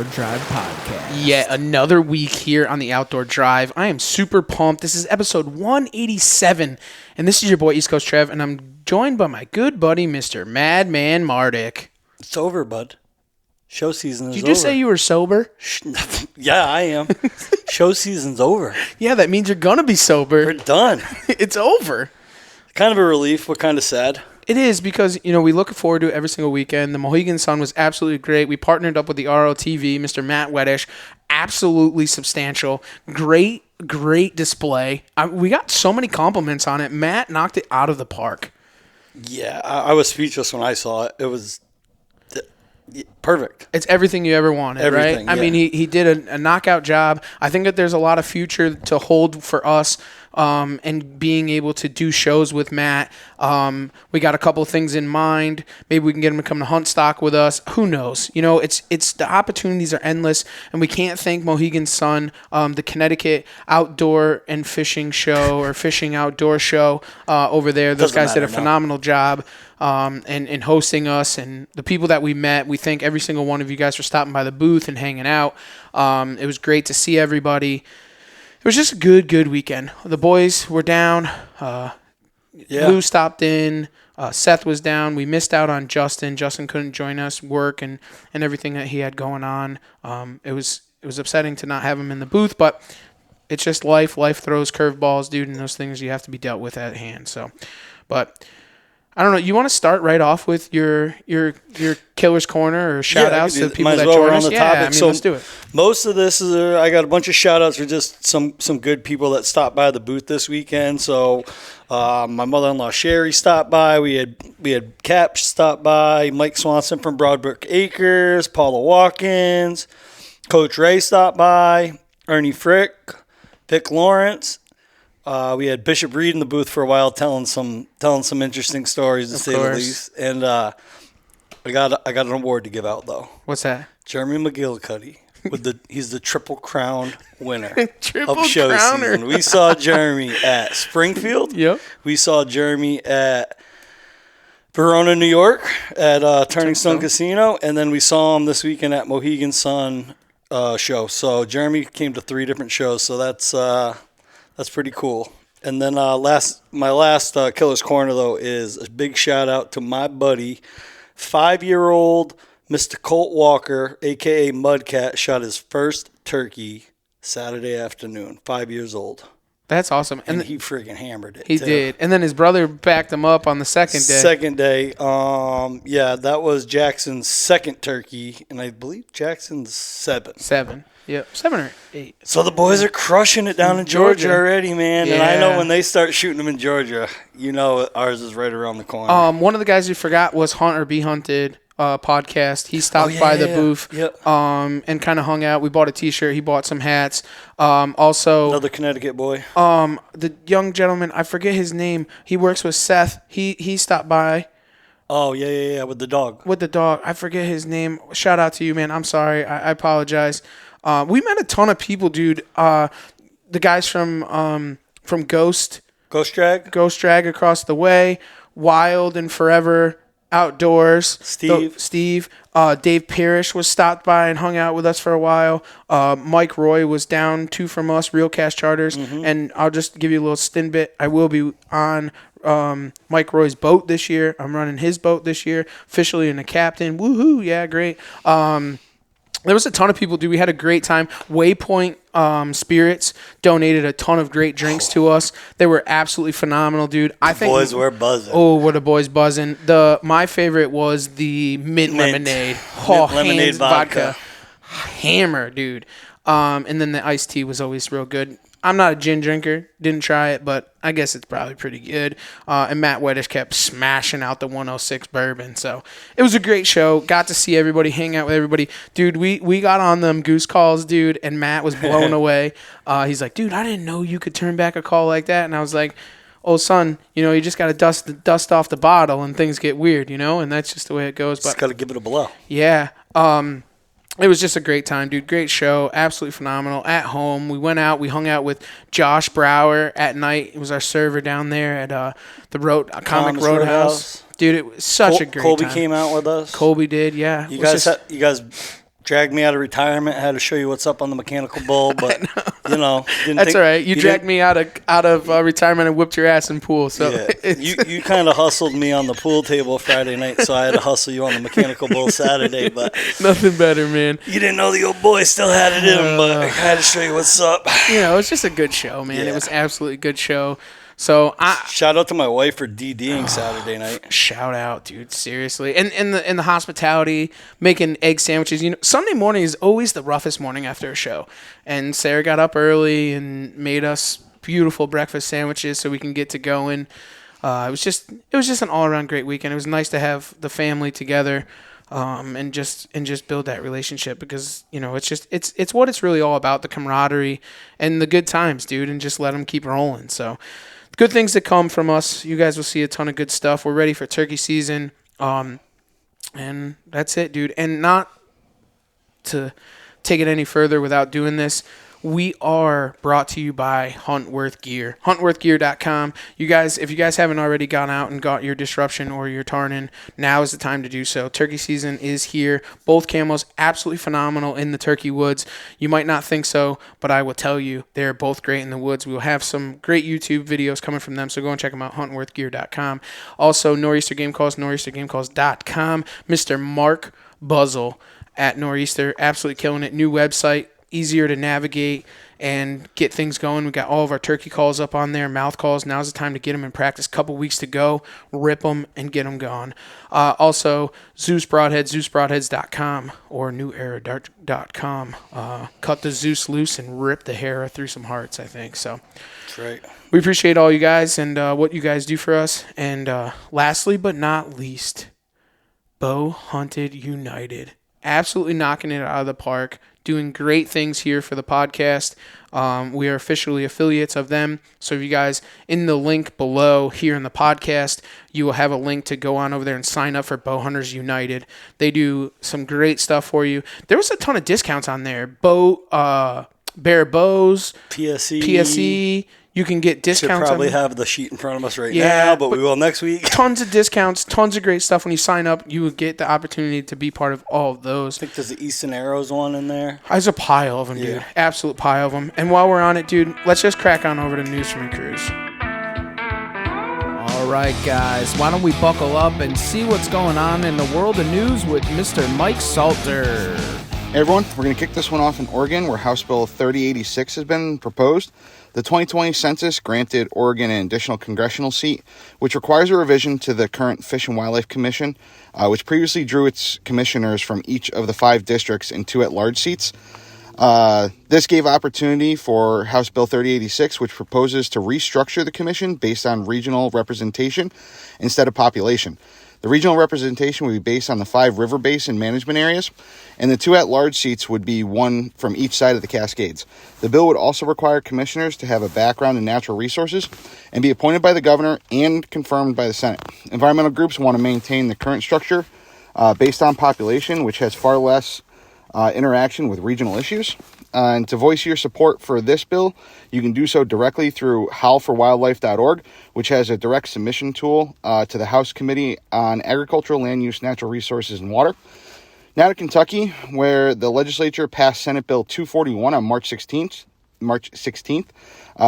Outdoor Drive Podcast. Yet another week here on the Outdoor Drive. I am super pumped. This is episode 187, and this is your boy East Coast Trev, and I'm joined by my good buddy, Mr. Madman Mardick. It's over, bud. Show season is over. Did you just say you were sober? Yeah, I am. Show season's over. Yeah, that means you're going to be sober. We're done. It's over. Kind of a relief, but kind of sad. It is because, we look forward to it every single weekend. The Mohegan Sun was absolutely great. We partnered up with the ROTV, Mr. Matt Weddish. Absolutely substantial. Great display. We got so many compliments on it. Matt knocked it out of the park. Yeah, I was speechless when I saw it. It was perfect. It's everything you ever wanted, everything, right? Yeah. I mean, he did a knockout job. I think that there's a lot of future to hold for us and being able to do shows with Matt. We got a couple things in mind. Maybe we can get him to come to hunt stock with us. Who knows? It's the opportunities are endless, and we can't thank Mohegan Sun, the Connecticut Outdoor and Fishing Show or Fishing Outdoor Show over there. Those guys did a phenomenal job. And hosting us, and the people that we met. We thank every single one of you guys for stopping by the booth and hanging out. It was great to see everybody. It was just a good weekend. The boys were down. Lou stopped in. Seth was down. We missed out on Justin. Justin couldn't join us, work and everything that he had going on. It was upsetting to not have him in the booth, but it's just life. Life throws curveballs, dude, and those things you have to be dealt with at hand. So, but I don't know. You want to start right off with your Killer's Corner or shout-outs to the people that join us? Yeah, let's do it. Most of this is I got a bunch of shout-outs for just some good people that stopped by the booth this weekend. So my mother-in-law Sherry stopped by. We had Cap stop by. Mike Swanson from Broadbrook Acres. Paula Watkins. Coach Ray stopped by. Ernie Frick. Vic Lawrence. We had Bishop Reed in the booth for a while, telling some interesting stories to say the least. And I got an award to give out though. What's that? Jeremy McGillicuddy he's the Triple Crown winner Triple of show Crowner. season. We saw Jeremy at Springfield. Yep. We saw Jeremy at Verona, New York, at Turning Stone Casino, and then we saw him this weekend at Mohegan Sun show. So Jeremy came to 3 different shows. So that's pretty cool. And then my last Killer's Corner, though, is a big shout-out to my buddy, 5-year-old Mr. Colt Walker, a.k.a. Mudcat, shot his first turkey Saturday afternoon, 5 years old. That's awesome. And he friggin' hammered it, He did. And then his brother backed him up on the second day. That was Jackson's second turkey, and I believe Jackson's 7. 7. Yep, 7 or 8. So the boys are crushing it down in Georgia already, man. Yeah. And I know when they start shooting them in Georgia, ours is right around the corner. One of the guys you forgot was Hunt or Be Hunted podcast. He stopped by the booth and kind of hung out. We bought a T-shirt. He bought some hats. Also, another Connecticut boy. The young gentleman, I forget his name. He works with Seth. He stopped by. Oh, yeah, with the dog. With the dog. I forget his name. Shout out to you, man. I'm sorry. I apologize. We met a ton of people, dude. The guys from Ghost Drag across the way, Wild and Forever Outdoors. Steve. Dave Parrish was stopped by and hung out with us for a while. Mike Roy was down 2 from us, Real Cash Charters. Mm-hmm. And I'll just give you a little stinbit. I will be on Mike Roy's boat this year. I'm running his boat this year, officially in the captain. Woohoo! Yeah, great. There was a ton of people, dude. We had a great time. Waypoint Spirits donated a ton of great drinks to us. They were absolutely phenomenal, dude. I think boys were buzzing. Oh, what a boys buzzing. My favorite was the mint lemonade. Lemonade vodka. Hammer, dude. And then the iced tea was always real good. I'm not a gin drinker. Didn't try it, but I guess it's probably pretty good. And Matt Weddish kept smashing out the 106 bourbon. So it was a great show. Got to see everybody, hang out with everybody. Dude, we got on them goose calls, dude, and Matt was blown away. He's like, dude, I didn't know you could turn back a call like that. And I was like, oh, son, you just got to dust off the bottle and things get weird, and that's just the way it goes. Just got to give it a blow. Yeah. It was just a great time, dude. Great show. Absolutely phenomenal. At home, we went out. We hung out with Josh Brower at night. It was our server down there at the Comic Roadhouse. Dude, it was such a great Colby time. came out with us. Colby did, yeah. You guys Dragged me out of retirement. Had to show you what's up on the mechanical bull, but That's all right. You dragged me out of retirement and whipped your ass in pool. So yeah, you kind of hustled me on the pool table Friday night, so I had to hustle you on the mechanical bull Saturday. But nothing better, man. You didn't know the old boy still had it in him, but I had to show you what's up. It was just a good show, man. Yeah. It was absolutely a good show. So shout out to my wife for DDing Saturday night. Shout out, dude. Seriously, and in the hospitality, making egg sandwiches. Sunday morning is always the roughest morning after a show, and Sarah got up early and made us beautiful breakfast sandwiches so we can get to going. It was just an all around great weekend. It was nice to have the family together. And just build that relationship because it's what it's really all about, the camaraderie and the good times, dude, and just let them keep rolling. So good things to come from us. You guys will see a ton of good stuff. We're ready for turkey season. And that's it, dude. And not to take it any further without doing this, we are brought to you by Huntworth Gear. HuntworthGear.com. You guys, if you guys haven't already gone out and got your disruption or your Tarnin, now is the time to do so. Turkey season is here. Both camos absolutely phenomenal in the turkey woods. You might not think so, but I will tell you they're both great in the woods. We will have some great YouTube videos coming from them, so go and check them out, HuntworthGear.com. Also, Nor'easter Game Calls, Nor'easterGameCalls.com. Mr. Mark Buzzle at Nor'easter, absolutely killing it. New website. Easier to navigate and get things going. We got all of our turkey calls up on there, mouth calls. Now's the time to get them in practice. Couple weeks to go. Rip them and get them gone. Also, Zeus Broadhead, ZeusBroadheads.com or NewEra.com. Cut the Zeus loose and rip the hair through some hearts, I think. So that's right. We appreciate all you guys and what you guys do for us. And lastly but not least, Bow Hunted United. Absolutely knocking it out of the park. Doing great things here for the podcast. We are officially affiliates of them. So if you guys, in the link below here in the podcast, you will have a link to go on over there and sign up for Bow Hunters United. They do some great stuff for you. There was a ton of discounts on there. Bear Bows, PSE. You can get discounts. Should probably have the sheet in front of us now, but we will next week. Tons of discounts, tons of great stuff. When you sign up, you will get the opportunity to be part of all of those. I think there's the Easton Arrows one in there. There's a pile of them, dude. Absolute pile of them. And while we're on it, dude, let's just crack on over to News from your Cruise. All right, guys. Why don't we buckle up and see what's going on in the world of news with Mr. Mike Salter. Hey, everyone. We're going to kick this one off in Oregon, where House Bill 3086 has been proposed. The 2020 census granted Oregon an additional congressional seat, which requires a revision to the current Fish and Wildlife Commission, which previously drew its commissioners from each of the 5 districts and 2 at-large seats. This gave opportunity for House Bill 3086, which proposes to restructure the commission based on regional representation instead of population. The regional representation would be based on the 5 river basin management areas, and the 2 at-large seats would be 1 from each side of the Cascades. The bill would also require commissioners to have a background in natural resources and be appointed by the governor and confirmed by the Senate. Environmental groups want to maintain the current structure based on population, which has far less interaction with regional issues. And to voice your support for this bill, you can do so directly through howlforwildlife.org, which has a direct submission tool to the House Committee on Agricultural, Land Use, Natural Resources, and Water. Now to Kentucky, where the legislature passed Senate Bill 241 on March 16th,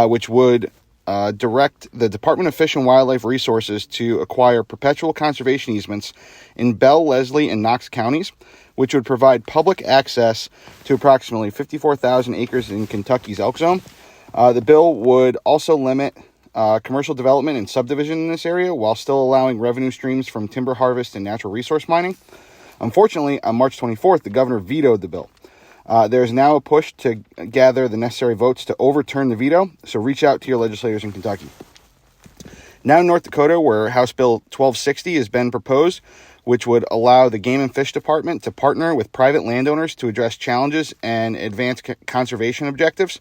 which would direct the Department of Fish and Wildlife Resources to acquire perpetual conservation easements in Bell, Leslie, and Knox counties, which would provide public access to approximately 54,000 acres in Kentucky's Elk Zone. The bill would also limit commercial development and subdivision in this area while still allowing revenue streams from timber harvest and natural resource mining. Unfortunately, on March 24th, the governor vetoed the bill. There is now a push to gather the necessary votes to overturn the veto, so reach out to your legislators in Kentucky. Now in North Dakota, where House Bill 1260 has been proposed, which would allow the Game and Fish Department to partner with private landowners to address challenges and advance conservation objectives.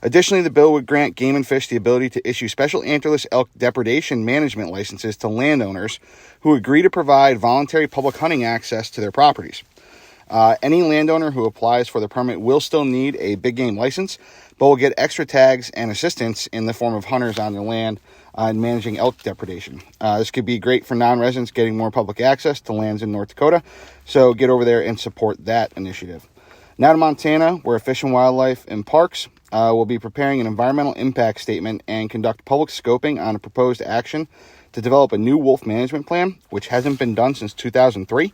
Additionally, the bill would grant Game and Fish the ability to issue special antlerless elk depredation management licenses to landowners who agree to provide voluntary public hunting access to their properties. Any landowner who applies for the permit will still need a big game license, but will get extra tags and assistance in the form of hunters on their land and managing elk depredation. This could be great for non-residents getting more public access to lands in North Dakota, so get over there and support that initiative. Now to Montana, where Fish and Wildlife and Parks will be preparing an environmental impact statement and conduct public scoping on a proposed action to develop a new wolf management plan, which hasn't been done since 2003.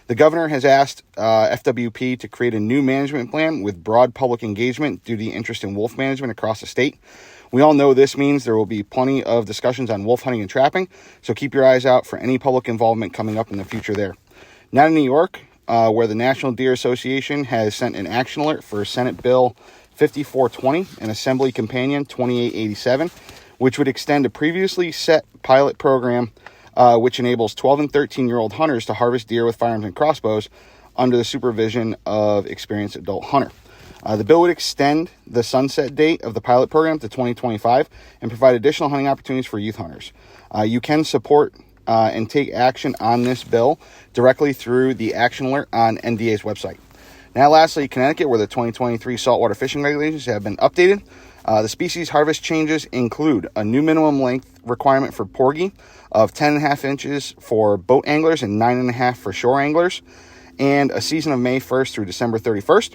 The governor has asked FWP to create a new management plan with broad public engagement due to the interest in wolf management across the state. We all know this means there will be plenty of discussions on wolf hunting and trapping, so keep your eyes out for any public involvement coming up in the future there. Now to New York, where the National Deer Association has sent an action alert for Senate Bill 5420 and Assembly Companion 2887, which would extend a previously set pilot program which enables 12 and 13-year-old hunters to harvest deer with firearms and crossbows under the supervision of experienced adult hunter. The bill would extend the sunset date of the pilot program to 2025 and provide additional hunting opportunities for youth hunters. You can support and take action on this bill directly through the action alert on NDA's website. Now, lastly, Connecticut, where the 2023 saltwater fishing regulations have been updated. The species harvest changes include a new minimum length requirement for porgy of 10.5 inches for boat anglers and 9.5 for shore anglers, and a season of May 1st through December 31st.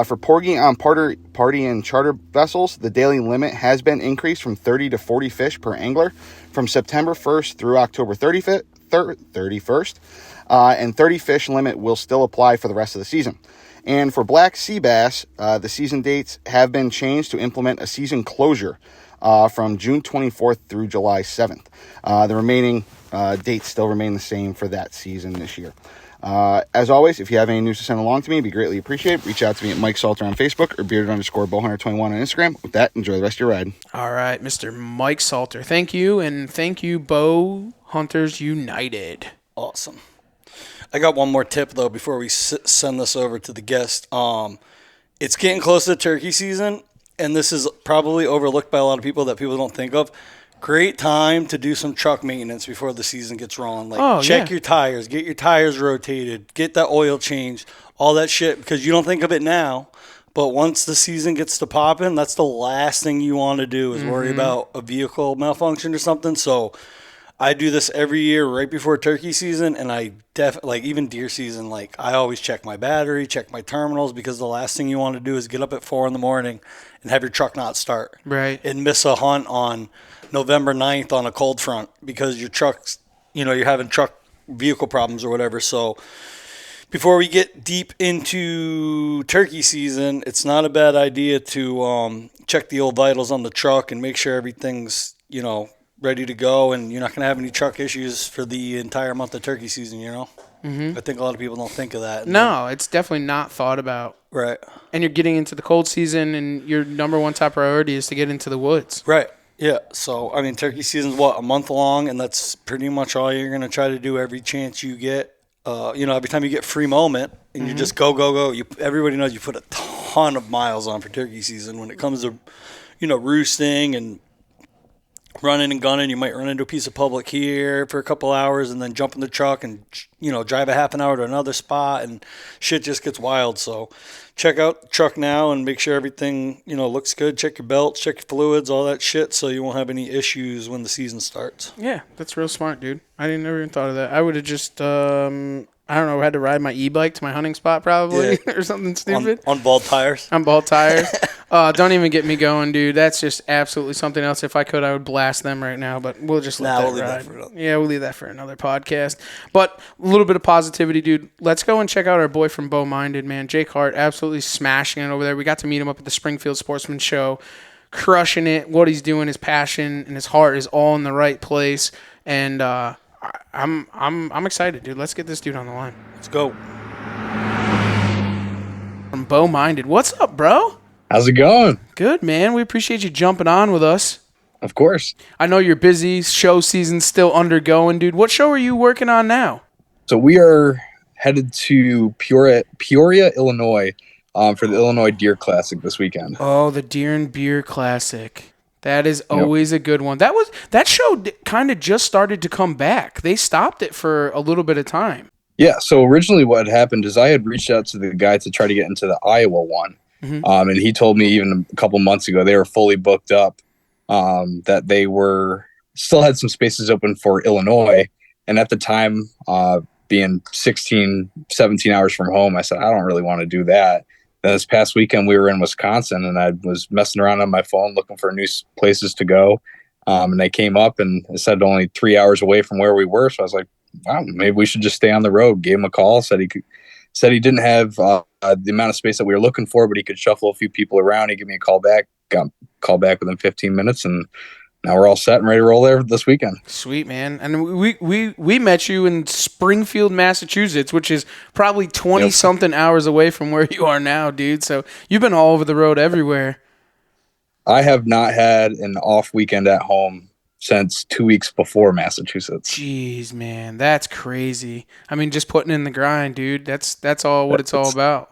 For porgy on party and charter vessels, the daily limit has been increased from 30 to 40 fish per angler from September 1st through October 31st, and 30 fish limit will still apply for the rest of the season. And for black sea bass, the season dates have been changed to implement a season closure from June 24th through July 7th. The remaining dates still remain the same for that season this year. As always, if you have any news to send along to me, it'd be greatly appreciated. Reach out to me at Mike Salter on Facebook or bearded_bowhunter21 on Instagram. With that, enjoy the rest of your ride. All right, Mr. Mike Salter. Thank you, and thank you, Bow Hunters United. Awesome. I got one more tip, though, before we send this over to the guest. It's getting close to turkey season, and this is probably overlooked by a lot of people that people don't think of. Great time to do some truck maintenance before the season gets rolling. Check your tires, get your tires rotated, get that oil changed, all that shit, because you don't think of it now. But once the season gets to popping, that's the last thing you want to do is worry about a vehicle malfunction or something. So I do this every year right before turkey season, and I even deer season, I always check my battery, check my terminals, because the last thing you want to do is get up at 4 a.m. and have your truck not start. Right. And miss a hunt on November 9th on a cold front because your truck's, you're having truck vehicle problems or whatever. So before we get deep into turkey season, it's not a bad idea to check the old vitals on the truck and make sure everything's, ready to go, and you're not going to have any truck issues for the entire month of turkey season, I think a lot of people don't think of that. No, it's definitely not thought about. Right. And you're getting into the cold season, and your number one top priority is to get into the woods. Right. Yeah. So, turkey season's a month long, and that's pretty much all you're going to try to do every chance you get. Every time you get free moment, and you just go. Everybody knows you put a ton of miles on for turkey season. When it comes to, roosting and running and gunning, you might run into a piece of public here for a couple hours and then jump in the truck and, drive a half an hour to another spot, and shit just gets wild. So check out the truck now and make sure everything, looks good. Check your belts, check your fluids, all that shit, so you won't have any issues when the season starts. Yeah, that's real smart, dude. I never even thought of that. I would have just, had to ride my e-bike to my hunting spot probably or something stupid. On bald tires? On bald tires. Don't even get me going, dude. That's just absolutely something else. If I could, I would blast them right now, but we'll just let that ride. We'll leave that for another podcast. But a little bit of positivity, dude. Let's go and check out our boy from Bow Minded, man. Jake Hart, absolutely smashing it over there. We got to meet him up at the Springfield Sportsman Show, crushing it. What he's doing, his passion and his heart is all in the right place. And I'm excited, dude. Let's get this dude on the line. Let's go. From Bow Minded. What's up, bro? How's it going? Good, man. We appreciate you jumping on with us. Of course. I know you're busy. Show season's still undergoing, dude. What show are you working on now? So we are headed to Peoria, Illinois, for the Illinois Deer Classic this weekend. Oh, the Deer and Beer Classic. That is always a good one. That show kind of just started to come back. They stopped it for a little bit of time. Yeah, so originally what happened is I had reached out to the guy to try to get into the Iowa one. And he told me even a couple months ago they were fully booked up, that they still had some spaces open for Illinois. And at the time, being 16, 17 hours from home, I said, I don't really want to do that. then this past weekend we were in Wisconsin, and I was messing around on my phone looking for new places to go. And they came up and it said only 3 hours away from where we were. So I was like, wow, maybe we should just stay on the road. Gave him a call, said he didn't have the amount of space that we were looking for, but he could shuffle a few people around. He gave me a call back, got a call back within 15 minutes, and now we're all set and ready to roll there this weekend. Sweet, man. And we met you in Springfield, Massachusetts, which is probably 20-something hours away from where you are now, dude. So you've been all over the road everywhere. I have not had an off weekend at home since 2 weeks before Massachusetts. Jeez, man. That's crazy. I mean, just putting in the grind, dude. That's all what it's all about.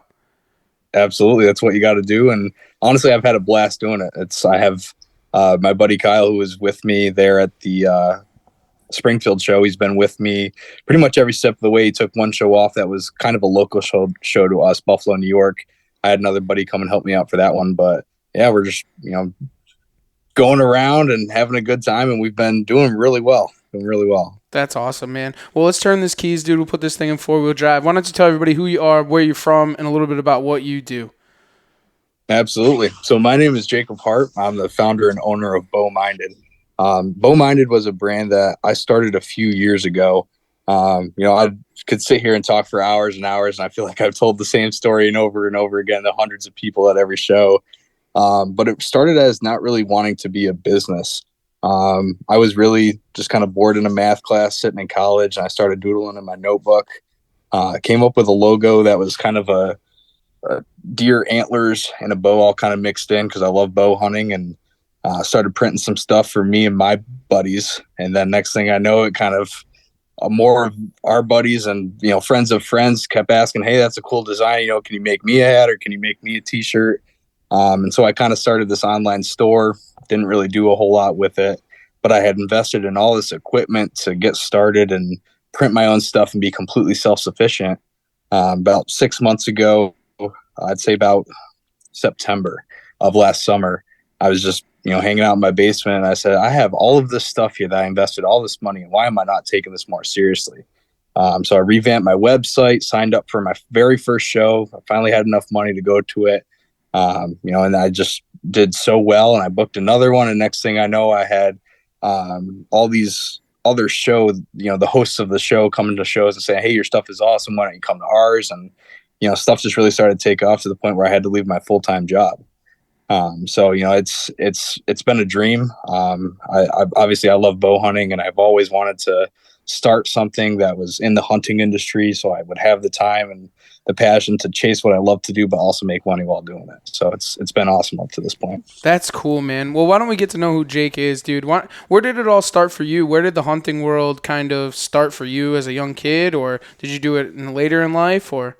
Absolutely. That's what you got to do. And honestly, I've had a blast doing it. I have my buddy Kyle, who was with me there at the Springfield show. He's been with me pretty much every step of the way. He took one show off that was kind of a local show to us, Buffalo, New York. I had another buddy come and help me out for that one. But yeah, we're just, going around and having a good time, and we've been doing really well. That's awesome, man. Well, let's turn this keys, dude. We'll put this thing in four-wheel drive. Why don't you tell everybody who you are, where you're from, and a little bit about what you do? Absolutely. So my name is Jacob Hart. I'm the founder and owner of Bow Minded. Bow Minded was a brand that I started a few years ago. I could sit here and talk for hours and hours, and I feel like I've told the same story and over again to hundreds of people at every show. But it started as not really wanting to be a business. I was really just kind of bored in a math class sitting in college, and I started doodling in my notebook. Came up with a logo that was kind of a deer antlers and a bow all kind of mixed in because I love bow hunting, and started printing some stuff for me and my buddies. And then next thing I know, it kind of more of our buddies and friends of friends kept asking, hey, that's a cool design, can you make me a hat or can you make me a t-shirt? And so I kind of started this online store. Didn't really do a whole lot with it, but I had invested in all this equipment to get started and print my own stuff and be completely self-sufficient. About 6 months ago, I'd say about September of last summer, I was just, hanging out in my basement, and I said, I have all of this stuff here that I invested all this money in. Why am I not taking this more seriously? So I revamped my website, signed up for my very first show. I finally had enough money to go to it. And I just did so well, and I booked another one. And next thing I know, I had all these other the hosts of the show coming to shows and saying, hey, your stuff is awesome. Why don't you come to ours? And, stuff just really started to take off to the point where I had to leave my full-time job. So it's been a dream. I love bow hunting, and I've always wanted to start something that was in the hunting industry, so I would have the time and the passion to chase what I love to do, but also make money while doing it. So it's been awesome up to this point. That's cool, man. Well, why don't we get to know who Jake is, dude? Where did it all start for you? Where did the hunting world kind of start for you as a young kid, or did you do it later in life, or?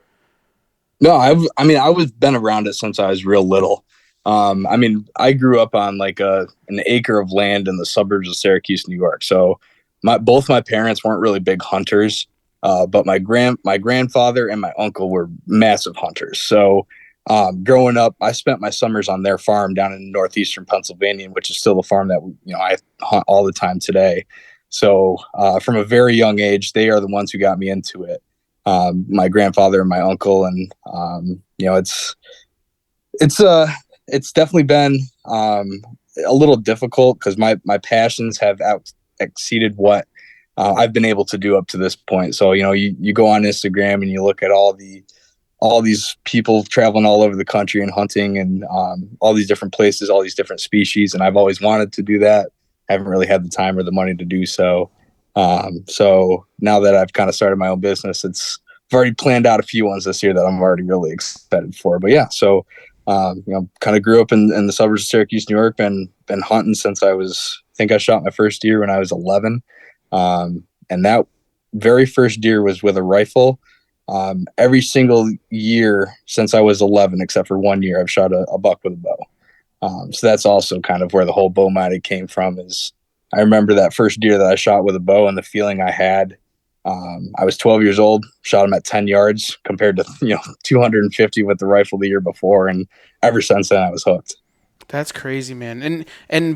No, I've been around it since I was real little. I grew up on like an acre of land in the suburbs of Syracuse, New York. So both my parents weren't really big hunters, but my grandfather and my uncle were massive hunters. So growing up, I spent my summers on their farm down in northeastern Pennsylvania, which is still a farm that I hunt all the time today. So from a very young age, they are the ones who got me into it. My grandfather and my uncle, and it's definitely been a little difficult because my passions have exceeded what I've been able to do up to this point. So you go on Instagram and you look at all these people traveling all over the country and hunting and all these different places, all these different species, and I've always wanted to do that. I haven't really had the time or the money to do so. So now that I've kind of started my own business, I've already planned out a few ones this year that I'm already really excited for. But yeah, so kind of grew up in the suburbs of Syracuse, New York, been hunting since I think I shot my first deer when I was 11. And that very first deer was with a rifle. Every single year since I was 11, except for 1 year, I've shot a buck with a bow. So that's also kind of where the whole bow minded came from. Is I remember that first deer that I shot with a bow and the feeling I had. I was 12 years old, shot him at 10 yards compared to 250 with the rifle the year before, and ever since then I was hooked. That's crazy, man.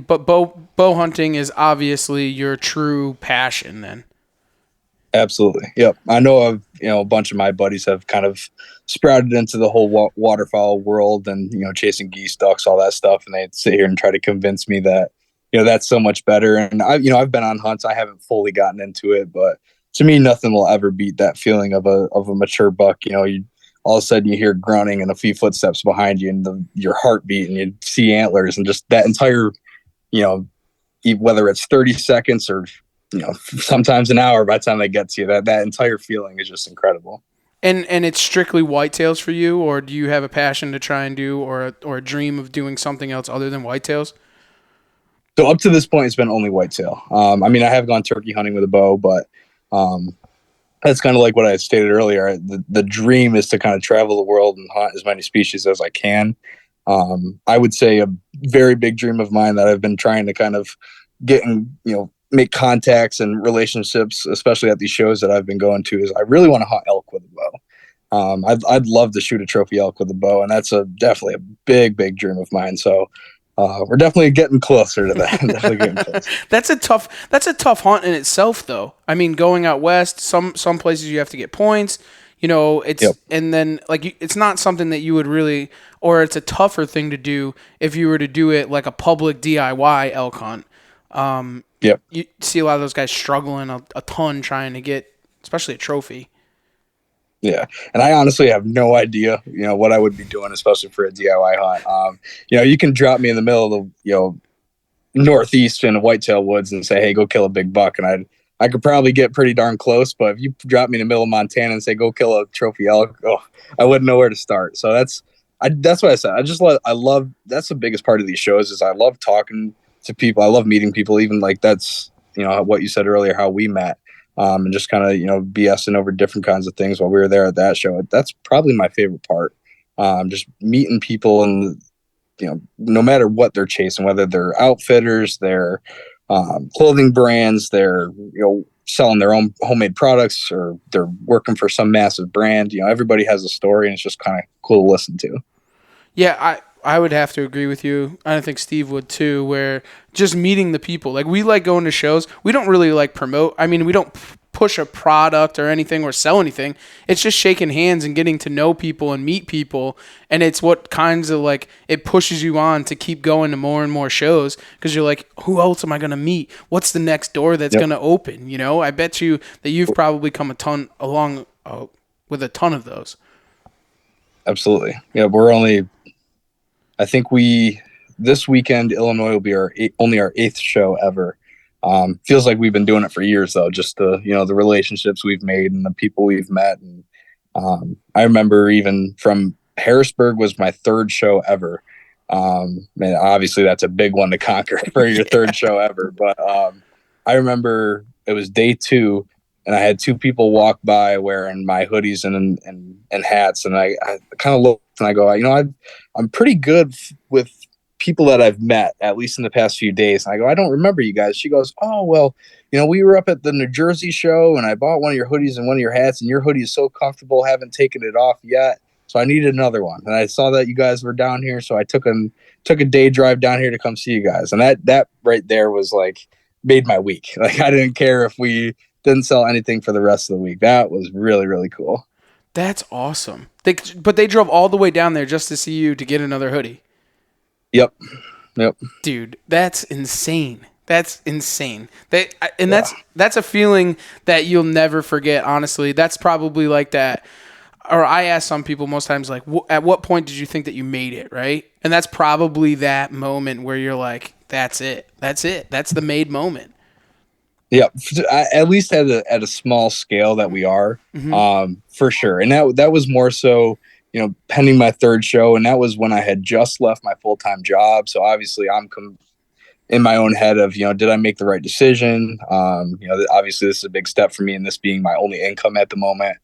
But bow hunting is obviously your true passion then. Absolutely. Yep. I know of, a bunch of my buddies have kind of sprouted into the whole waterfowl world and, chasing geese, ducks, all that stuff. And they sit here and try to convince me that, that's so much better. And I've been on hunts. I haven't fully gotten into it, but to me, nothing will ever beat that feeling of a mature buck. All of a sudden you hear grunting and a few footsteps behind you and your heartbeat and you see antlers and just that entire, whether it's 30 seconds or sometimes an hour by the time they get to you, that entire feeling is just incredible. And it's strictly whitetails for you, or do you have a passion to try and do, or a dream of doing something else other than whitetails? So up to this point, it's been only whitetail. I have gone turkey hunting with a bow, but that's kind of like what I stated earlier. The dream is to kind of travel the world and hunt as many species as I can. I would say a very big dream of mine that I've been trying to kind of get in, make contacts and relationships, especially at these shows that I've been going to, is I really want to hunt elk with a bow. I'd love to shoot a trophy elk with a bow, and that's definitely a big dream of mine. So we're definitely getting closer to that. Definitely getting closer. That's a tough hunt in itself, though. I mean, going out west, some places you have to get points. It's yep. And then it's not something that you would really, or it's a tougher thing to do if you were to do it like a public DIY elk hunt. Yep. You see a lot of those guys struggling a ton trying to get, especially a trophy. Yeah. And I honestly have no idea, what I would be doing, especially for a DIY hunt. You can drop me in the middle of the, northeast in the whitetail woods and say, hey, go kill a big buck. And I could probably get pretty darn close, but if you drop me in the middle of Montana and say, go kill a trophy elk, I wouldn't know where to start. So that's what I said. I love, that's the biggest part of these shows is I love talking to people. I love meeting people, even like that's, what you said earlier, how we met, and just kind of, BSing over different kinds of things while we were there at that show. That's probably my favorite part. Just meeting people and, no matter what they're chasing, whether they're outfitters, they're clothing brands, they're, selling their own homemade products, or they're working for some massive brand, everybody has a story and it's just kind of cool to listen to. Yeah, I would have to agree with you. I think Steve would too, where just meeting the people. Like, we like going to shows. We don't really promote. I mean, we don't push a product or anything or sell anything. It's just shaking hands and getting to know people and meet people. And it's what kinds of it pushes you on to keep going to more and more shows, because you're like, who else am I going to meet? What's the next door that's going to open? I bet you that you've probably come along with a ton of those. Absolutely. Yeah, we're only... I think this weekend, Illinois will be only our 8th show ever. Feels like we've been doing it for years though. Just the relationships we've made and the people we've met. And I remember even from Harrisburg was my 3rd show ever. And obviously that's a big one to conquer for your 3rd show ever. But I remember it was day 2. And I had 2 people walk by wearing my hoodies and hats. And I kind of looked and I go, I'm pretty good with people that I've met, at least in the past few days. And I go, I don't remember you guys. She goes, oh, well, we were up at the New Jersey show and I bought one of your hoodies and one of your hats, and your hoodie is so comfortable, haven't taken it off yet. So I needed another one. And I saw that you guys were down here. So I took a day drive down here to come see you guys. And that right there was made my week. I didn't care if we didn't sell anything for the rest of the week. That was really, really cool. That's awesome. But they drove all the way down there just to see you to get another hoodie. Yep. Dude, that's insane. That's insane. That's a feeling that you'll never forget, honestly. That's probably like that. Or I ask some people most times, at what point did you think that you made it, right? And that's probably that moment where you're like, that's it. That's it. That's the made moment. Yeah, at least at a small scale that we are, for sure. And that was more so, pending my 3rd show. And that was when I had just left my full-time job. So obviously I'm in my own head of, did I make the right decision? Obviously this is a big step for me, and this being my only income at the moment.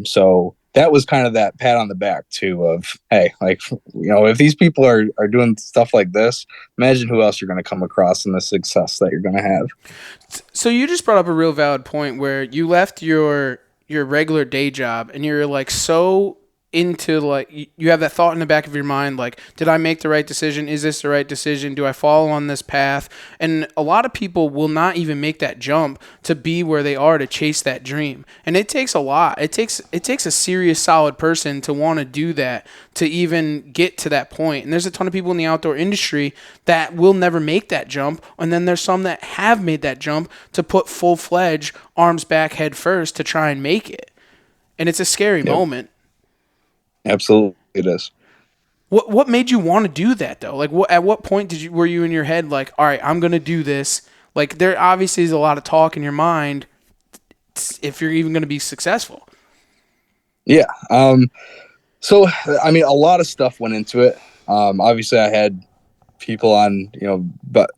So that was kind of that pat on the back too of, hey, if these people are doing stuff like this, imagine who else you're going to come across and the success that you're going to have. So you just brought up a real valid point where you left your regular day job and you're so into like you have that thought in the back of your mind, like, did I make the right decision? Is this the right decision? Do I follow on this path? And a lot of people will not even make that jump to be where they are, to chase that dream. And it takes a lot. It takes a serious, solid person to want to do that, to even get to that point. And there's a ton of people in the outdoor industry that will never make that jump. And then there's some that have made that jump to put full-fledged arms back, head first, to try and make it. And it's a scary moment. Absolutely, it is. What made you want to do that though? Like, at what point were you in your head like, all right, I'm gonna do this? Like, there obviously is a lot of talk in your mind if you're even gonna be successful. Yeah. So I mean, a lot of stuff went into it. Obviously, I had people on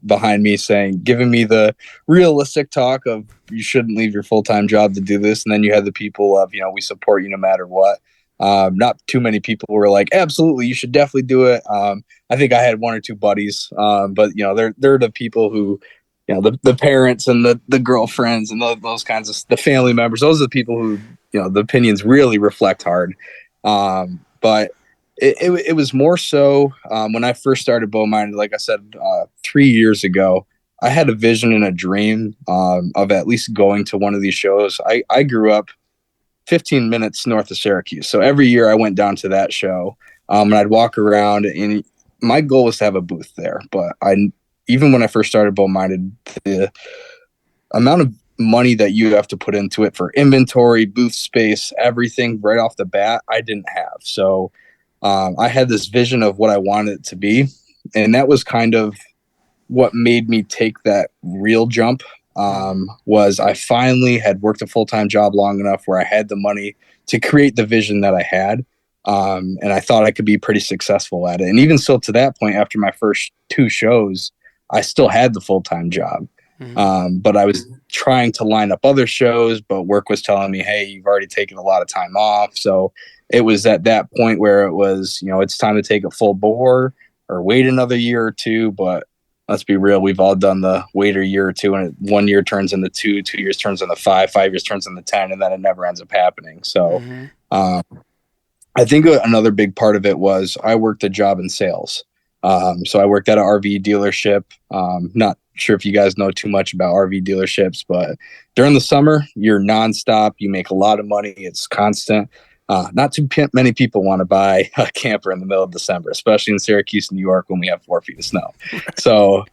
behind me giving me the realistic talk of you shouldn't leave your full-time job to do this, and then you had the people of we support you no matter what. Not too many people were like, absolutely, you should definitely do it. I think I had one or two buddies, but they're the people who, the parents and the girlfriends and those kinds of the family members. Those are the people who, the opinions really reflect hard. But it was more so when I first started Bow Minded, like I said, 3 years ago, I had a vision and a dream of at least going to one of these shows. I grew up 15 minutes north of Syracuse. So every year I went down to that show and I'd walk around, and my goal was to have a booth there. But even when I first started Bow Minded, the amount of money that you have to put into it for inventory, booth space, everything right off the bat, I didn't have. So I had this vision of what I wanted it to be. And that was kind of what made me take that real jump. Was I finally had worked a full-time job long enough where I had the money to create the vision that I had. And I thought I could be pretty successful at it. And even still to that point, after my first 2 shows, I still had the full-time job. But I was trying to line up other shows, but work was telling me, hey, you've already taken a lot of time off. So it was at that point where it was, it's time to take a full bore or wait another year or two. But let's be real, we've all done the wait a year or two, and 1 year turns into 2, 2 years turns into 5, 5 years turns into 10, and then it never ends up happening. So I think another big part of it was I worked a job in sales. So I worked at an RV dealership. Not sure if you guys know too much about RV dealerships, but during the summer, you're nonstop. You make a lot of money. It's constant. Not too many people want to buy a camper in the middle of December, especially in Syracuse, New York, when we have 4 feet of snow. So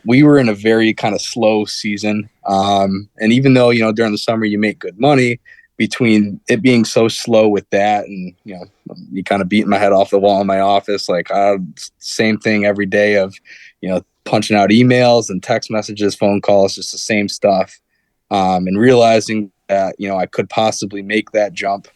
we were in a very kind of slow season. And even though, during the summer you make good money, between it being so slow with that and, you kind of beating my head off the wall in my office, like same thing every day of, punching out emails and text messages, phone calls, just the same stuff. And realizing that, I could possibly make that jump.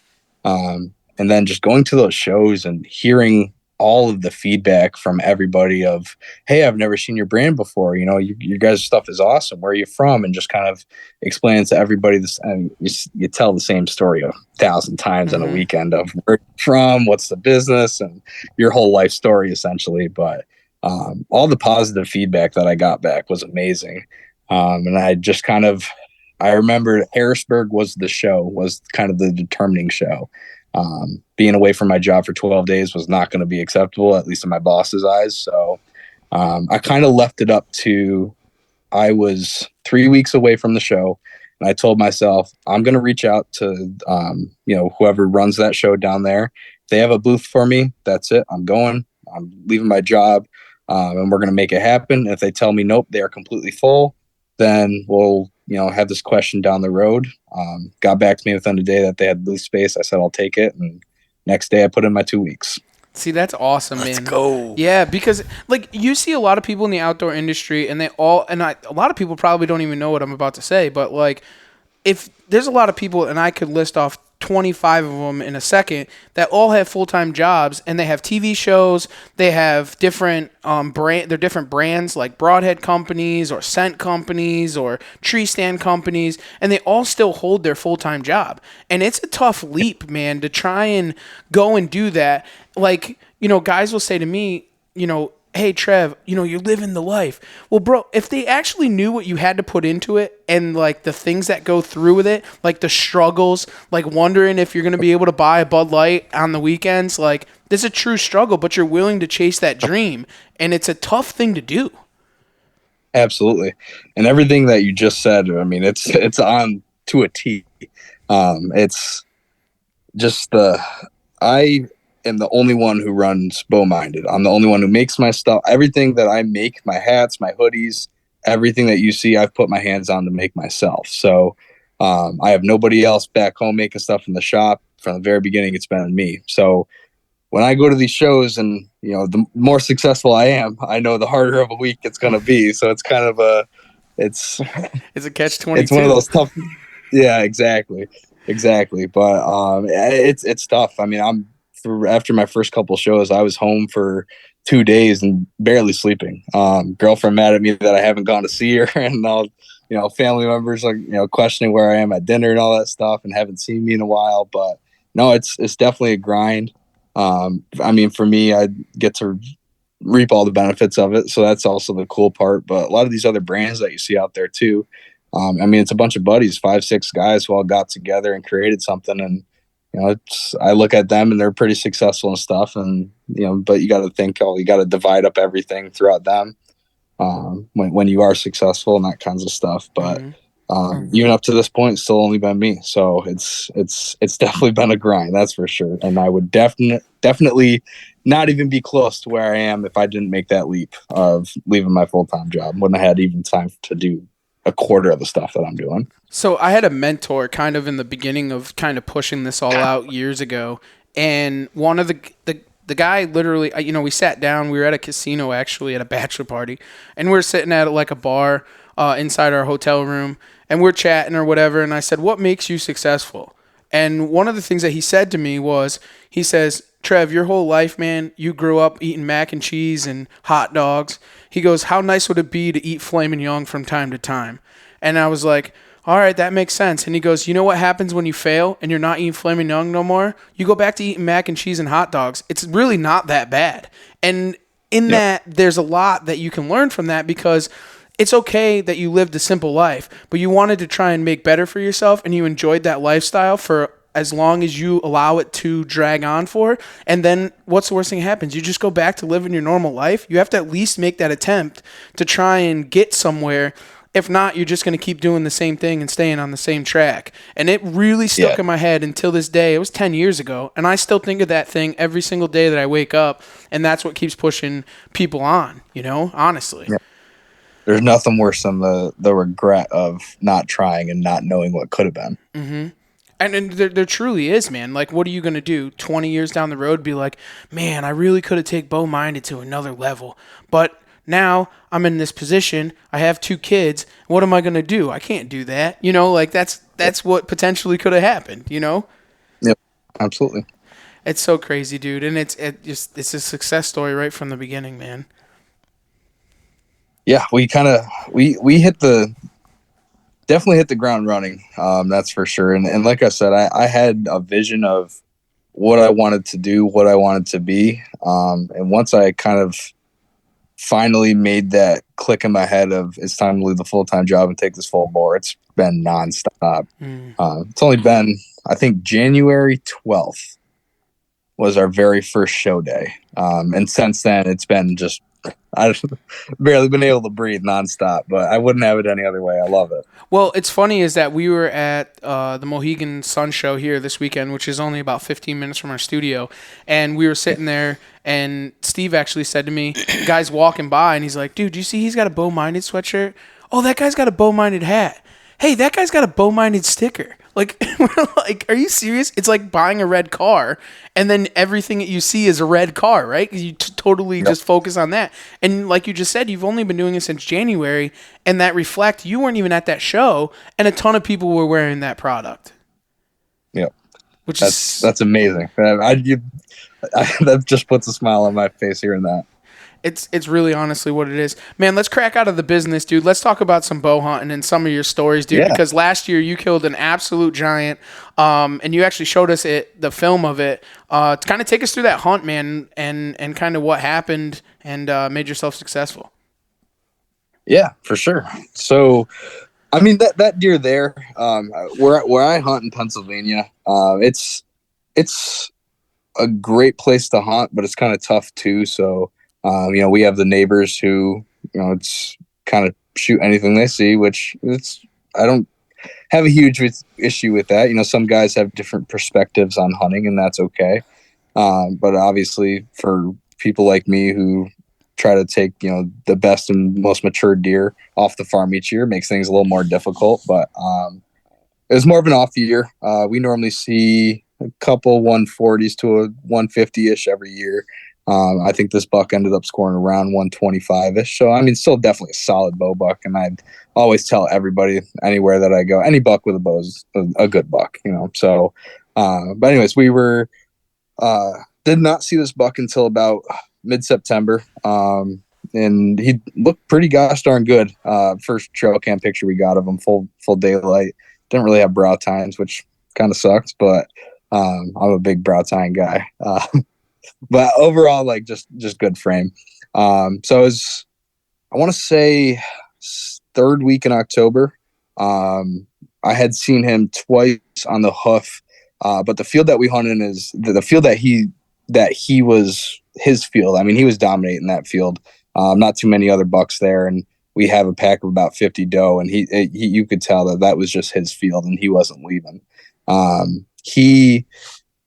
And then just going to those shows and hearing all of the feedback from everybody of, hey, I've never seen your brand before. You guys' stuff is awesome. Where are you from? And just kind of explaining to everybody this. And you tell the same story 1,000 times on a weekend of where you're from, what's the business, and your whole life story essentially. But all the positive feedback that I got back was amazing. And I just I remember Harrisburg was kind of the determining show. Being away from my job for 12 days was not going to be acceptable, at least in my boss's eyes. So I kind of left it up to, I was 3 weeks away from the show, and I told myself, I'm going to reach out to, whoever runs that show down there. If they have a booth for me, that's it. I'm going. I'm leaving my job, and we're going to make it happen. If they tell me, nope, they are completely full, then we'll have this question down the road. Got back to me within a day that they had booth space. I said, I'll take it. And next day I put in my 2 weeks. See, that's awesome, man. Let's go. Yeah, because like you see a lot of people in the outdoor industry and a lot of people probably don't even know what I'm about to say, but like if there's a lot of people, and I could list off 25 of them in a second, that all have full-time jobs, and they have TV shows, they have different they're different brands like broadhead companies or scent companies or tree stand companies, and they all still hold their full-time job. And it's a tough leap, man, to try and go and do that. Like, guys will say to me, hey, Trev, you're living the life. Well, bro, if they actually knew what you had to put into it and like the things that go through with it, like the struggles, like wondering if you're going to be able to buy a Bud Light on the weekends, like this is a true struggle, but you're willing to chase that dream. And it's a tough thing to do. Absolutely. And everything that you just said, I mean, it's on to a T. It's just I am the only one who runs bow minded. I'm the only one who makes my stuff. Everything that I make, my hats, my hoodies, everything that you see, I've put my hands on to make myself. So I have nobody else back home making stuff in the shop. From the very beginning, it's been me. So when I go to these shows and, the more successful I am, I know the harder of a week it's going to be. So it's kind of it's a catch-22. It's one of those tough. Yeah, exactly. But it's tough. I mean, after my first couple shows, I was home for 2 days and barely sleeping. Girlfriend mad at me that I haven't gone to see her, and all, family members like, questioning where I am at dinner and all that stuff, and haven't seen me in a while. But no, it's definitely a grind. I mean, for me, I get to reap all the benefits of it. So that's also the cool part. But a lot of these other brands that you see out there too, I mean, it's a bunch of buddies, 5-6 guys who all got together and created something. And, I look at them and they're pretty successful and stuff. And, but you got to think, you got to divide up everything throughout them when you are successful and that kinds of stuff. But even up to this point, it's still only been me. So it's definitely been a grind, that's for sure. And I would definitely not even be close to where I am if I didn't make that leap of leaving my full-time job. Wouldn't have had even time to do a quarter of the stuff that I'm doing. So I had a mentor kind of in the beginning of kind of pushing this all out years ago. And one of the guy literally, we sat down, we were at a casino actually at a bachelor party, and we are sitting at like a bar inside our hotel room, and we're chatting or whatever. And I said, what makes you successful? And one of the things that he said to me was, he says, Trev, your whole life, man, you grew up eating mac and cheese and hot dogs. He goes, how nice would it be to eat Flamin' Young from time to time? And I was like, all right, that makes sense. And he goes, you know what happens when you fail and you're not eating Flamin' Young no more? You go back to eating mac and cheese and hot dogs. It's really not that bad. And in that, there's a lot that you can learn from that, because it's okay that you lived a simple life, but you wanted to try and make better for yourself, and you enjoyed that lifestyle for as long as you allow it to drag on for. And then what's the worst thing that happens? You just go back to living your normal life. You have to at least make that attempt to try and get somewhere. If not, you're just going to keep doing the same thing and staying on the same track. And it really stuck in my head until this day. It was 10 years ago, and I still think of that thing every single day that I wake up, and that's what keeps pushing people on, honestly. Yeah. There's nothing worse than the regret of not trying and not knowing what could have been. Mm-hmm. And there truly is, man. Like, what are you going to do 20 years down the road? Be like, man, I really could have taken bow-minded to another level. But now I'm in this position. I have 2 kids. What am I going to do? I can't do that. That's what potentially could have happened, Yep, absolutely. It's so crazy, dude. And it's a success story right from the beginning, man. Yeah, we definitely hit the ground running. That's for sure. And like I said, I had a vision of what I wanted to do, what I wanted to be. And once I kind of finally made that click in my head of it's time to leave the full-time job and take this full bore, it's been nonstop. It's only been, I think, January 12th was our very first show day. And since then, it's been just, I've barely been able to breathe nonstop, but I wouldn't have it any other way. I love it. Well, it's funny is that we were at the Mohegan Sun show here this weekend, which is only about 15 minutes from our studio, and we were sitting there, and Steve actually said to me, guy's walking by, and he's like, dude, do you see he's got a bow-minded sweatshirt? Oh, that guy's got a bow-minded hat. Hey, that guy's got a bow-minded sticker. Like, we're like, are you serious? It's like buying a red car, and then everything that you see is a red car, right? You totally just focus on that. And like you just said, you've only been doing it since January, and that reflect, you weren't even at that show, and a ton of people were wearing that product. Yep. That's amazing. That just puts a smile on my face hearing that. It's really honestly what it is. Man, let's crack out of the business, dude. Let's talk about some bow hunting and some of your stories, dude, because last year you killed an absolute giant, and you actually showed us the film of it. To kind of take us through that hunt, man, and kind of what happened and made yourself successful. Yeah, for sure. So, I mean, that deer there, where I hunt in Pennsylvania, it's a great place to hunt, but it's kind of tough too. So, we have the neighbors who, it's kind of shoot anything they see, which I don't have a huge issue with that. Some guys have different perspectives on hunting, and that's okay. But obviously, for people like me who try to take the best and most mature deer off the farm each year, makes things a little more difficult. But it was more of an off year. We normally see a couple 140s to a 150-ish every year. I think this buck ended up scoring around 125-ish. So, I mean, still definitely a solid bow buck. And I'd always tell everybody anywhere that I go, any buck with a bow is a good buck, So, but anyways, we were did not see this buck until about mid-September. And he looked pretty gosh darn good. First trail cam picture we got of him, full daylight. Didn't really have brow tines, which kind of sucks, but I'm a big brow tine guy. But overall, like just good frame. So it was, I want to say, third week in October. I had seen him twice on the hoof, but the field that we hunted is the field that he was his field. I mean, he was dominating that field. Not too many other bucks there, and we have a pack of about 50 doe, and he you could tell that was just his field, and he wasn't leaving. He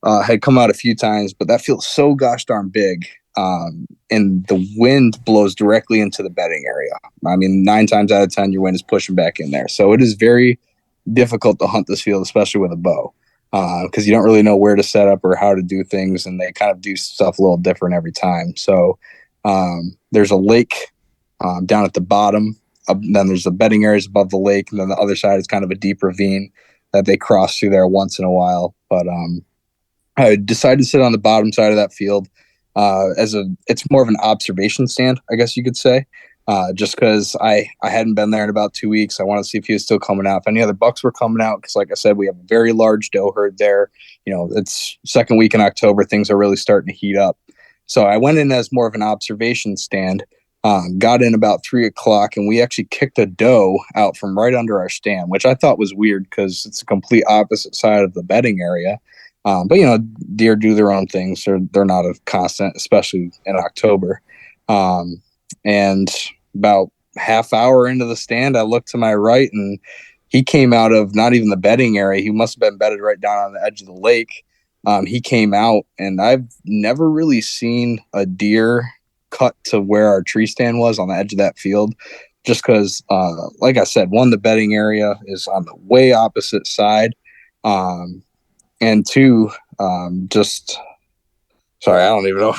had come out a few times, but that field's so gosh darn big, and the wind blows directly into the bedding area. I mean, 9 times out of 10, your wind is pushing back in there. So it is very difficult to hunt this field, especially with a bow, because you don't really know where to set up or how to do things, and they kind of do stuff a little different every time. So there's a lake down at the bottom. Then there's the bedding areas above the lake, and then the other side is kind of a deep ravine that they cross through there once in a while. But I decided to sit on the bottom side of that field it's more of an observation stand, I guess you could say, just because I hadn't been there in about 2 weeks. I wanted to see if he was still coming out, if any other bucks were coming out, because like I said, we have a very large doe herd there. It's second week in October, things are really starting to heat up. So I went in as more of an observation stand, got in about 3 o'clock, and we actually kicked a doe out from right under our stand, which I thought was weird because it's a complete opposite side of the bedding area. But deer do their own things. They're not a constant, especially in October. And about half hour into the stand, I looked to my right, and he came out of not even the bedding area. He must have been bedded right down on the edge of the lake. He came out, and I've never really seen a deer cut to where our tree stand was on the edge of that field, just because, like I said, one, the bedding area is on the way opposite side. And two, just sorry, I don't even know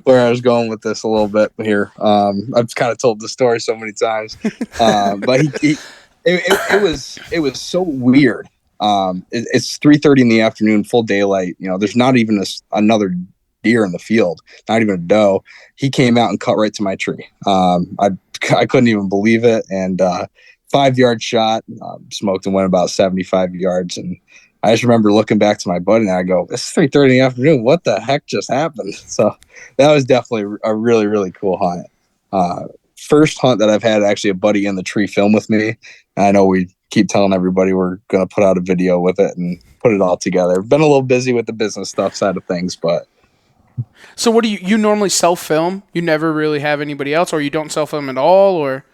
where I was going with this a little bit here. I've kind of told the story so many times, but it was so weird. It's 3:30 in the afternoon, full daylight. There's not even another deer in the field, not even a doe. He came out and cut right to my tree. I couldn't even believe it. And 5-yard shot, smoked and went about 75 yards. And I just remember looking back to my buddy, and I go, "It's 3:30 in the afternoon. What the heck just happened?" So that was definitely a really, really cool hunt. First hunt that I've had actually a buddy in the tree film with me. I know we keep telling everybody we're going to put out a video with it and put it all together. Been a little busy with the business stuff side of things, but. So what do you normally self-film? You never really have anybody else, or you don't self-film at all, or?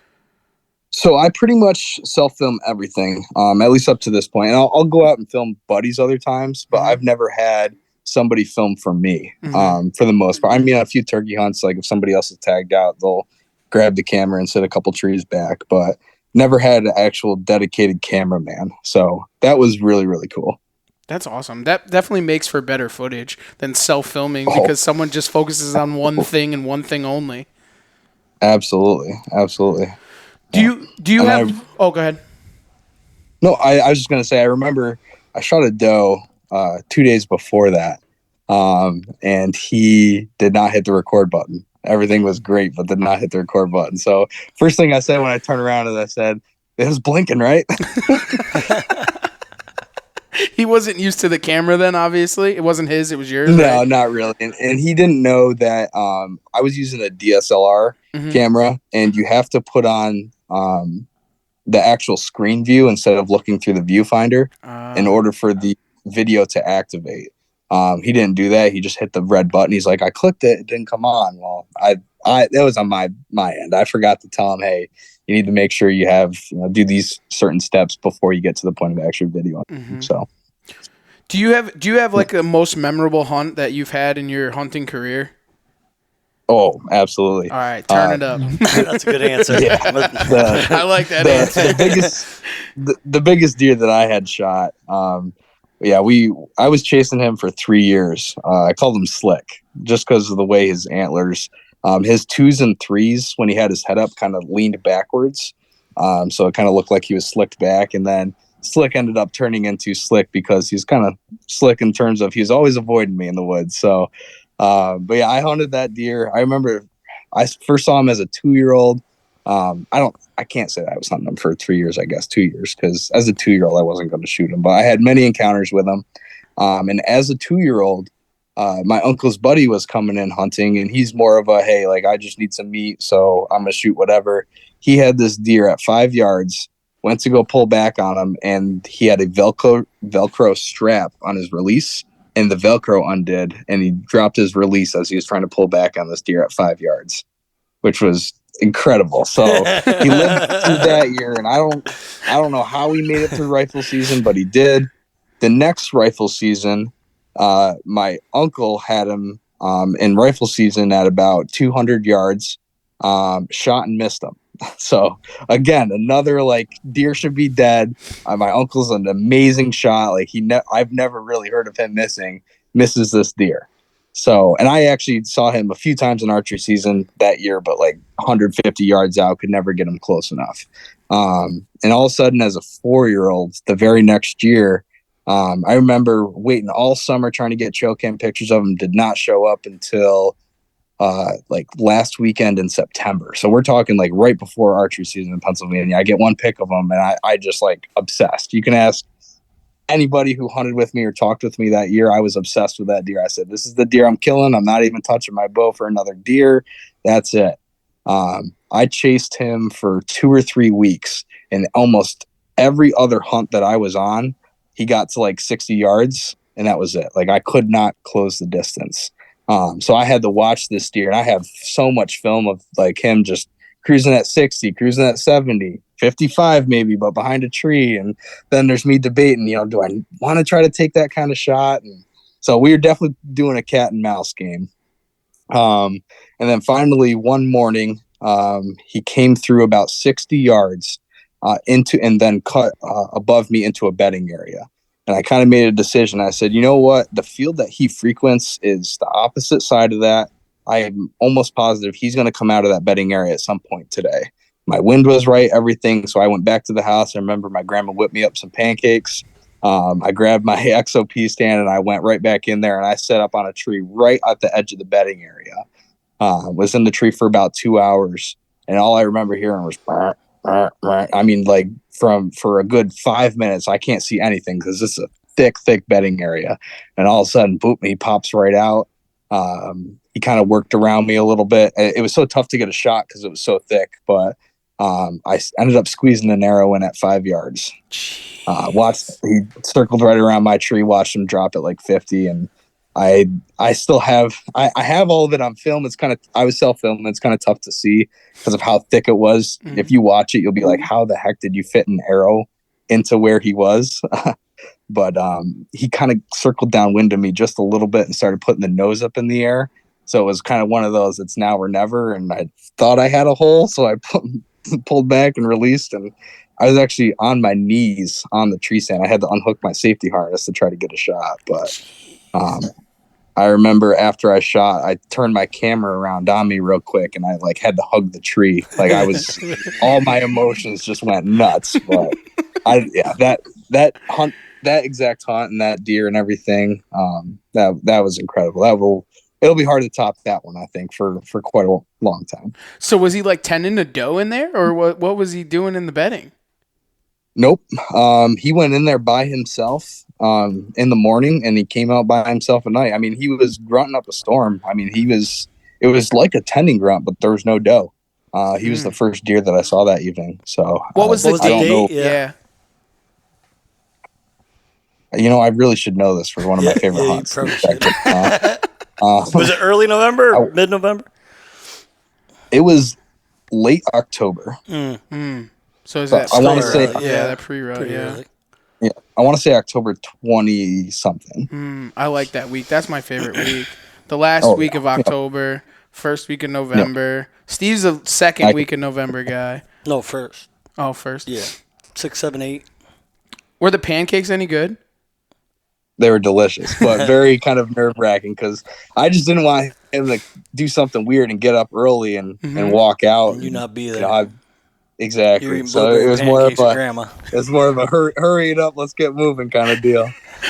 So I pretty much self-film everything, at least up to this point. And I'll go out and film buddies other times, but I've never had somebody film for me, for the most part. I mean, a few turkey hunts, like if somebody else is tagged out, they'll grab the camera and sit a couple trees back, but never had an actual dedicated cameraman. So that was really, really cool. That's awesome. That definitely makes for better footage than self-filming because someone just focuses on one thing and one thing only. Absolutely. Do you have? Go ahead. No, I was just gonna say. I remember I shot a doe 2 days before that, and he did not hit the record button. Everything was great, but did not hit the record button. So first thing I said when I turned around is I said, "It was blinking, right?" He wasn't used to the camera then, obviously. It wasn't his, it was yours, No, right? not really. And he didn't know that I was using a DSLR camera, and you have to put on the actual screen view instead of looking through the viewfinder in order for the video to activate. He didn't do that. He just hit the red button. He's like, I clicked it. It didn't come on. Well, it was on my end. I forgot to tell him, hey, you need to make sure you have, do these certain steps before you get to the point of actually videoing. So. Do you have like the most memorable hunt that you've had in your hunting career? Oh, absolutely. All right, turn it up. That's a good answer. I like that answer. The biggest deer that I had shot. I was chasing him for 3 years. I called him Slick just because of the way his antlers, his 2s and 3s when he had his head up kind of leaned backwards. So it kind of looked like he was slicked back, and then Slick ended up turning into Slick because he's kind of slick in terms of he's always avoiding me in the woods. So, but yeah, I hunted that deer. I remember I first saw him as a 2-year-old. I can't say that I was hunting him for 3 years, I guess 2 years, because as a 2-year-old, I wasn't going to shoot him, but I had many encounters with him. And as a 2-year-old, my uncle's buddy was coming in hunting, and he's more of a, hey, like, I just need some meat, so I'm going to shoot whatever. He had this deer at 5 yards, went to go pull back on him, and he had a Velcro strap on his release, and the Velcro undid, and he dropped his release as he was trying to pull back on this deer at 5 yards, which was incredible. So he lived through that year, and I don't know how he made it through rifle season, but he did. The next rifle season, my uncle had him in rifle season at about 200 yards, shot and missed him. So again, another like deer should be dead. My uncle's an amazing shot. Like I've never really heard of him misses this deer. So, and I actually saw him a few times in archery season that year, but like 150 yards out, could never get him close enough. And all of a sudden, as a 4-year-old, the very next year, I remember waiting all summer trying to get trail cam pictures of him. Did not show up until like last weekend in September. So we're talking like right before archery season in Pennsylvania. I get one pic of him, and I just like obsessed. You can ask anybody who hunted with me or talked with me that year. I was obsessed with that deer. I said, this is the deer I'm killing. I'm not even touching my bow for another deer. That's it. I chased him for 2 or 3 weeks, and almost every other hunt that I was on, he got to like 60 yards, and that was it. Like I could not close the distance. So I had to watch this deer, and I have so much film of like him just cruising at 60, cruising at 70, 55 maybe, but behind a tree. And then there's me debating, do I want to try to take that kind of shot? And so we were definitely doing a cat and mouse game. And then finally one morning, he came through about 60 yards and then cut above me into a bedding area. And I kind of made a decision. I said, you know what? The field that he frequents is the opposite side of that. I am almost positive he's going to come out of that bedding area at some point today. My wind was right, everything. So I went back to the house. I remember my grandma whipped me up some pancakes. I grabbed my XOP stand, and I went right back in there, and I set up on a tree right at the edge of the bedding area. Was in the tree for about 2 hours. And all I remember hearing was, burr, burr, burr. I mean, like for a good 5 minutes, I can't see anything because this is a thick bedding area. And all of a sudden, boop, he pops right out. He kind of worked around me a little bit. It was so tough to get a shot because it was so thick, but I ended up squeezing an arrow in at 5 yards. He circled right around my tree, watched him drop at like 50, and I still have I have all of it on film. I was self-filming. It's kind of tough to see because of how thick it was. Mm-hmm. If you watch it, you'll be like, how the heck did you fit an arrow into where he was? But he kind of circled downwind of me just a little bit and started putting the nose up in the air. So it was kind of one of those, it's now or never. And I thought I had a hole, so I pulled back and released. And I was actually on my knees on the tree stand. I had to unhook my safety harness to try to get a shot. But I remember after I shot, I turned my camera around on me real quick, and I like had to hug the tree. Like all my emotions just went nuts. But that hunt, that exact hunt and that deer and everything, that was incredible. It'll be hard to top that one, I think, for quite a long time. So was he like tending a doe in there, or what was he doing in the bedding? Nope. He went in there by himself in the morning, and he came out by himself at night. I mean, he was grunting up a storm. I mean, it was like a tending grunt, but there was no doe. He was the first deer that I saw that evening. So What was the What was the date? date? Yeah. I really should know this for one of my favorite you hunts. probably should. Was Was it early November or mid-November? It was late October. So is So that I wanna pre-rut? say- that pre-rut, Pretty yeah. early. Yeah, I want to say October 20 something. I like that week. That's my favorite week. The last week of October, first week of November. Steve's the second week of November guy. No, first. Oh, first. Yeah. 6, 7, 8. Were the pancakes any good? They were delicious, but very kind of nerve wracking because I just didn't want him to do something weird and get up early and walk out. And you not be there. You know, exactly. You're eating So blueberry it was more of pancakes with a grandma. it's more of a hurry it up, let's get moving kind of deal.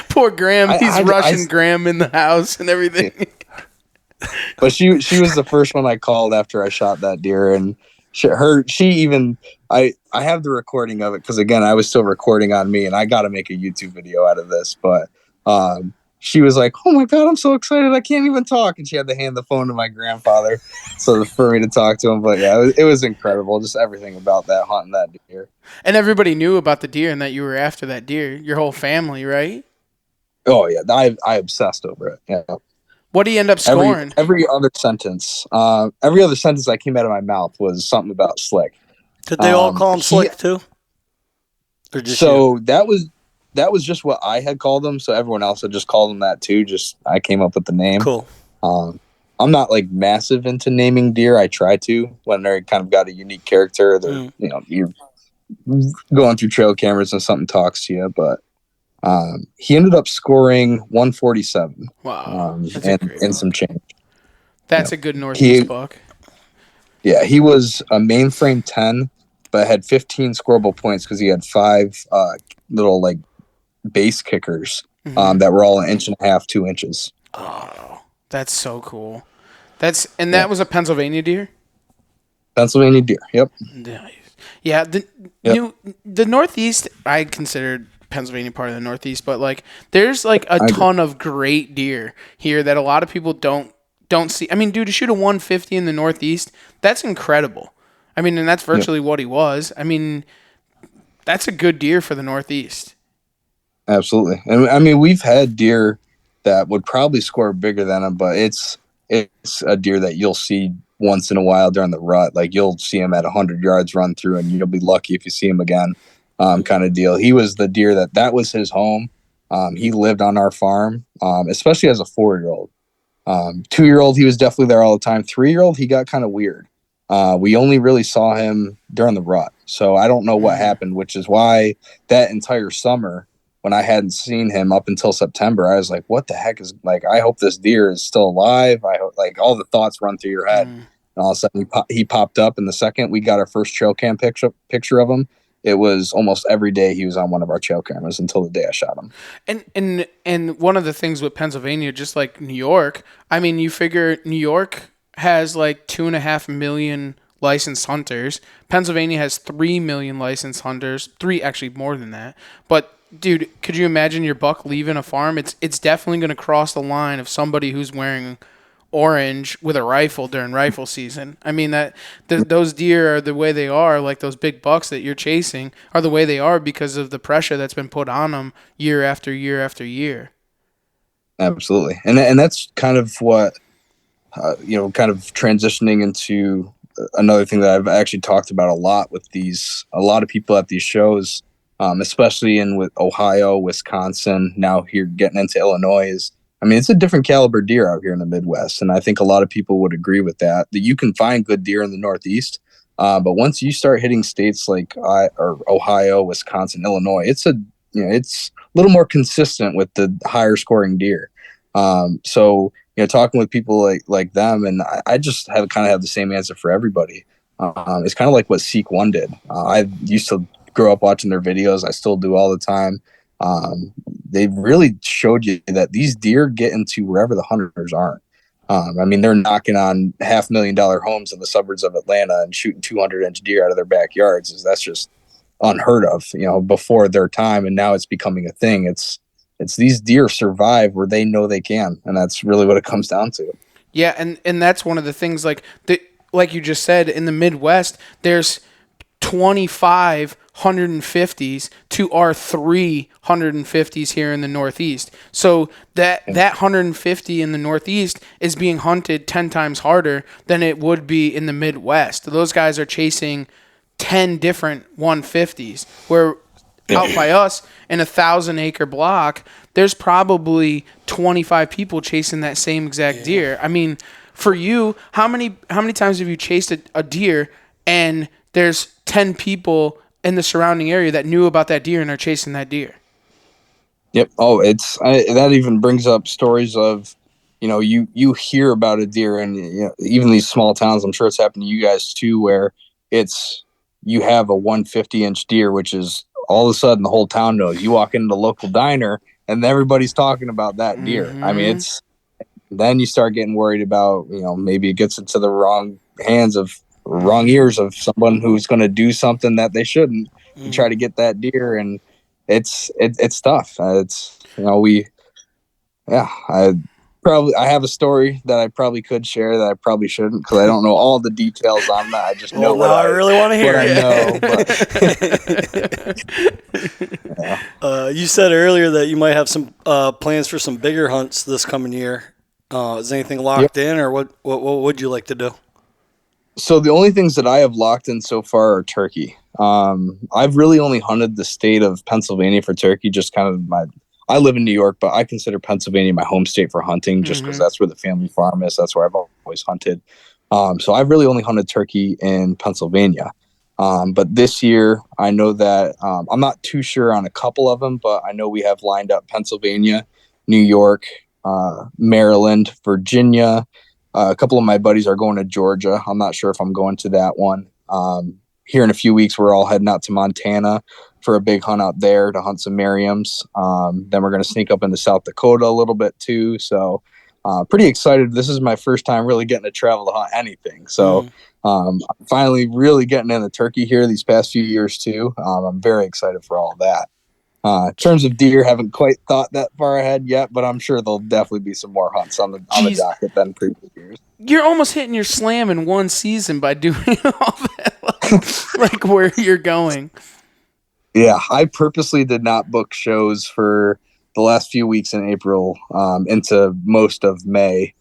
Poor Graham. He's I- rushing Graham in the house and everything. But she was the first one I called after I shot that deer, and I have the recording of it because again I was still recording on me, and I got to make a YouTube video out of this. But she was like, "Oh my god, I'm so excited! I can't even talk," and she had to hand the phone to my grandfather so for me to talk to him. But yeah, it was incredible, just everything about that hunt and that deer. And everybody knew about the deer and that you were after that deer. Your whole family, right? Oh yeah, I obsessed over it. Yeah. What do you end up scoring? Every other sentence that came out of my mouth was something about Slick. Did they all call him Slick too? Or just So you? that was just what I had called him. So everyone else had just called him that too. Just I came up with the name. Cool. I'm not like massive into naming deer. I try to when they're kind of got a unique character. They're you're going through trail cameras and something talks to you. But he ended up scoring 147. Wow. That's and a great and some change. That's a good Northeast buck. Yeah, he was a mainframe 10, but had 15 scoreable points because he had 5 little like base kickers that were all 1.5 inches, 2 inches. Oh, that's so cool. That was a Pennsylvania deer? Pennsylvania deer. Yep. Nice. Yeah, the Northeast, I considered Pennsylvania part of the Northeast, but like there's like a ton of great deer here that a lot of people don't see. I mean, dude, to shoot a 150 in the Northeast, that's incredible. I mean, and that's virtually what he was. I mean, that's a good deer for the Northeast. Absolutely. And I mean, we've had deer that would probably score bigger than him, but it's a deer that you'll see once in a while during the rut. Like you'll see him at 100 yards run through and you'll be lucky if you see him again, kind of deal. He was the deer that was his home. He lived on our farm, especially as a 4-year-old. 2-year-old, he was definitely there all the time. 3-year-old, he got kind of weird. We only really saw him during the rut. So I don't know what happened, which is why that entire summer when I hadn't seen him up until September, I was like, what the heck is like, I hope this deer is still alive. I hope like all the thoughts run through your head. And all of a sudden he popped up. And the second we got our first trail cam picture of him, it was almost every day he was on one of our trail cameras until the day I shot him. And one of the things with Pennsylvania, just like New York, I mean, you figure New York has like 2.5 million licensed hunters. Pennsylvania has 3 million licensed hunters. 3, actually more than that. But dude, could you imagine your buck leaving a farm? It's definitely going to cross the line of somebody who's wearing orange with a rifle during rifle season. I mean, those deer are the way they are, like those big bucks that you're chasing are the way they are because of the pressure that's been put on them year after year after year. Absolutely. And that's kind of what, kind of transitioning into another thing that I've actually talked about a lot with a lot of people at these shows, especially with Ohio, Wisconsin, now here getting into Illinois it's a different caliber deer out here in the Midwest. And I think a lot of people would agree with that you can find good deer in the Northeast. But once you start hitting states like Ohio, Wisconsin, Illinois, it's a little more consistent with the higher scoring deer. So talking with people like them, and I just have the same answer for everybody. It's kind of like what Seek One did. I used to grow up watching their videos. I still do all the time. They really showed you that these deer get into wherever the hunters aren't. They're knocking on $500,000 homes in the suburbs of Atlanta and shooting 200-inch deer out of their backyards. That's just unheard of, before their time, and now it's becoming a thing. It's these deer survive where they know they can, and that's really what it comes down to. Yeah, and that's one of the things, like you just said, in the Midwest, there's 25 150s to our 3 150s here in the Northeast. So that 150 in the Northeast is being hunted 10 times harder than it would be in the Midwest. Those guys are chasing 10 different 150s, where out by us in a 1,000-acre block, there's probably 25 people chasing that same exact deer. I mean, for you, how many times have you chased a deer and there's 10 people in the surrounding area that knew about that deer and are chasing that deer? Yep. Oh, that even brings up stories of, you hear about a deer, and even these small towns, I'm sure it's happened to you guys too, where you have a 150-inch deer, which is all of a sudden the whole town knows. You walk into the local diner and everybody's talking about that deer. Mm-hmm. I mean, then you start getting worried about, maybe it gets into the wrong ears of someone who's going to do something that they shouldn't to try to get that deer. And it's tough. I have a story that I probably could share that I probably shouldn't, because I don't know all the details on that. I just know what I really want to hear. I know. You said earlier that you might have some plans for some bigger hunts this coming year. Is anything locked in, or what would you like to do? So the only things that I have locked in so far are turkey. I've really only hunted the state of Pennsylvania for turkey, just kind of I live in New York, but I consider Pennsylvania my home state for hunting, just because that's where the family farm is. That's where I've always hunted. So I've really only hunted turkey in Pennsylvania. But this year, I know that I'm not too sure on a couple of them, but I know we have lined up Pennsylvania, New York, Maryland, Virginia. A couple of my buddies are going to Georgia. I'm not sure if I'm going to that one. Here in a few weeks, we're all heading out to Montana for a big hunt out there to hunt some Merriams. Then we're going to sneak up into South Dakota a little bit too. So pretty excited. This is my first time really getting to travel to hunt anything. So I'm finally really getting into turkey here these past few years too. I'm very excited for all of that. In terms of deer, haven't quite thought that far ahead yet, but I'm sure there'll definitely be some more hunts on the docket than previous years. You're almost hitting your slam in one season by doing all that, like where you're going. Yeah, I purposely did not book shows for the last few weeks in April into most of May,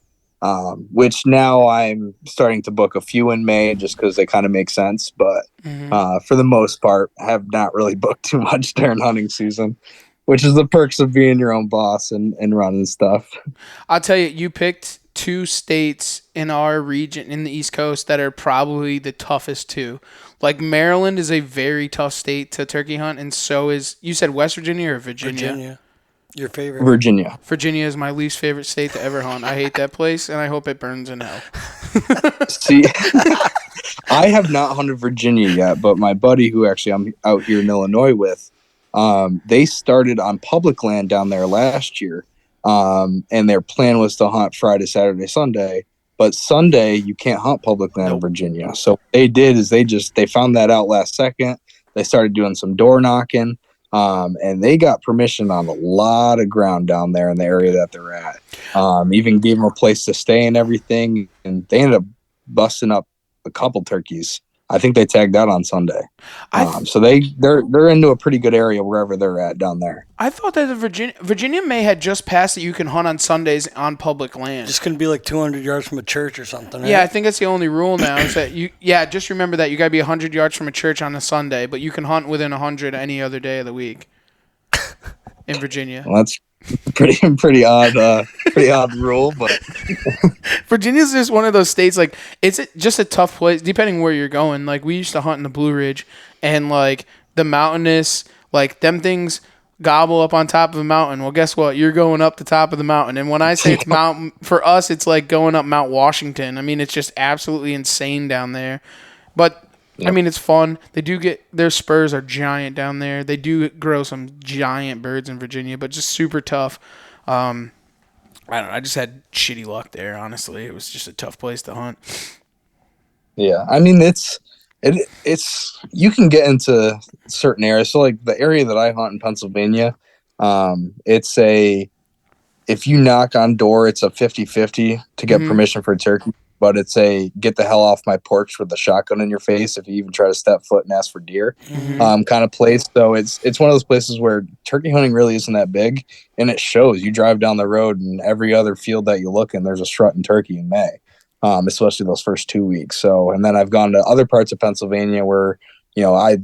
which now I'm starting to book a few in May just because they kind of make sense. But for the most part, I have not really booked too much during hunting season, which is the perks of being your own boss and running stuff. I'll tell you, you picked 2 states in our region in the East Coast that are probably the toughest too. Like Maryland is a very tough state to turkey hunt, and so is, you said West Virginia or Virginia? Virginia. Your favorite? Virginia. Virginia is my least favorite state to ever hunt. I hate that place, and I hope it burns in hell. See, I have not hunted Virginia yet, but my buddy who actually I'm out here in Illinois with, they started on public land down there last year. And their plan was to hunt Friday, Saturday, Sunday. But Sunday, you can't hunt public land in Virginia. So what they did is they found that out last second. They started doing some door knocking. And they got permission on a lot of ground down there in the area that they're at. Even gave them a place to stay and everything. And they ended up busting up a couple turkeys. I think they tagged out on Sunday. So they're into a pretty good area wherever they're at down there. I thought that Virginia May had just passed that you can hunt on Sundays on public land. Just going to be like 200 yards from a church or something, right? Yeah, I think that's the only rule now is that just remember that you got to be 100 yards from a church on a Sunday, but you can hunt within 100 any other day of the week in Virginia. Well, that's pretty odd rule, but Virginia's just one of those states, like, it's just a tough place depending where you're going. Like, we used to hunt in the Blue Ridge, and like the mountainous, like, them things gobble up on top of a mountain. Well, guess what? You're going up the top of the mountain. And when I say it's mountain, for us, it's like going up Mount Washington. I mean, it's just absolutely insane down there. But I mean, it's fun. They do get, their spurs are giant down there. They do grow some giant birds in Virginia, but just super tough. I don't know. I just had shitty luck there, honestly. It was just a tough place to hunt. Yeah. I mean, it's It's you can get into certain areas. So like the area that I hunt in Pennsylvania, it's a if you knock on door, it's a 50-50 to get permission for a turkey. But it's a get the hell off my porch with a shotgun in your face if you even try to step foot and ask for deer kind of place. So it's one of those places where turkey hunting really isn't that big, and it shows. You drive down the road and every other field that you look in, there's a strutting turkey in May, especially those first 2 weeks. So, and then I've gone to other parts of Pennsylvania where, I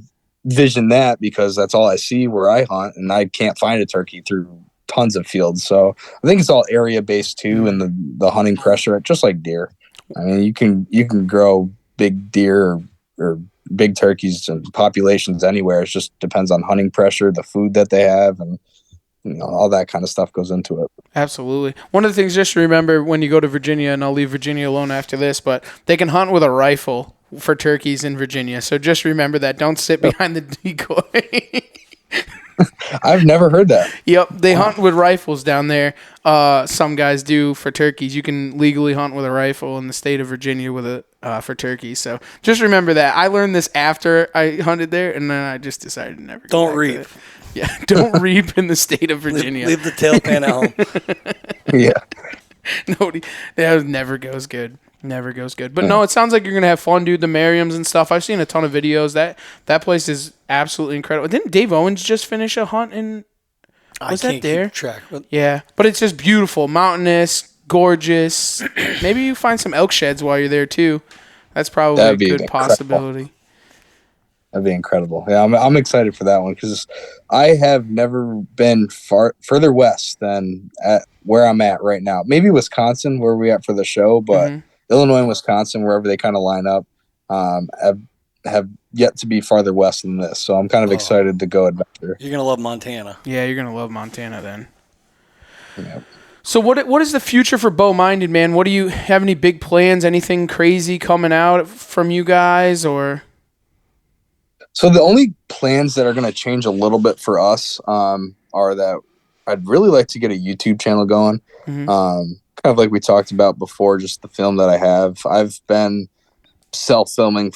vision that because that's all I see where I hunt, and I can't find a turkey through tons of fields. So I think it's all area based too, and the hunting pressure, just like deer. I mean, you can grow big deer or big turkeys and populations anywhere. It just depends on hunting pressure, the food that they have, and all that kind of stuff goes into it. Absolutely. One of the things just to remember when you go to Virginia, and I'll leave Virginia alone after this, but they can hunt with a rifle for turkeys in Virginia. So just remember that. Don't sit behind the decoy. I've never heard that. Yep, they hunt with rifles down there. Some guys do for turkeys. You can legally hunt with a rifle in the state of Virginia with for turkeys. So just remember that. I learned this after I hunted there, and then I just decided to never go Don't reap. Yeah, don't reap in the state of Virginia. Leave the tail pan at home. Yeah. Nobody. That never goes good. Never goes good. But no, it sounds like you're gonna have fun, dude. The Merriams and stuff. I've seen a ton of videos. That place is absolutely incredible. Didn't Dave Owens just finish a hunt in? Was that there? Keep track, but Yeah, but it's just beautiful, mountainous, gorgeous. Maybe you find some elk sheds while you're there too. That's probably a good possibility. That'd be incredible. Yeah, I'm excited for that one because I have never been further west than at where I'm at right now. Maybe Wisconsin, where we at for the show, but Illinois and Wisconsin, wherever they kind of line up, have yet to be farther west than this. So I'm kind of excited to go adventure. You're gonna love Montana. Yeah, you're gonna love Montana then. Yeah. So what is the future for Bow Minded, man? What do you have any big plans? Anything crazy coming out from you guys or? So the only plans that are going to change a little bit for us are that I'd really like to get a YouTube channel going. Kind of like we talked about before, just the film that I have. I've been self-filming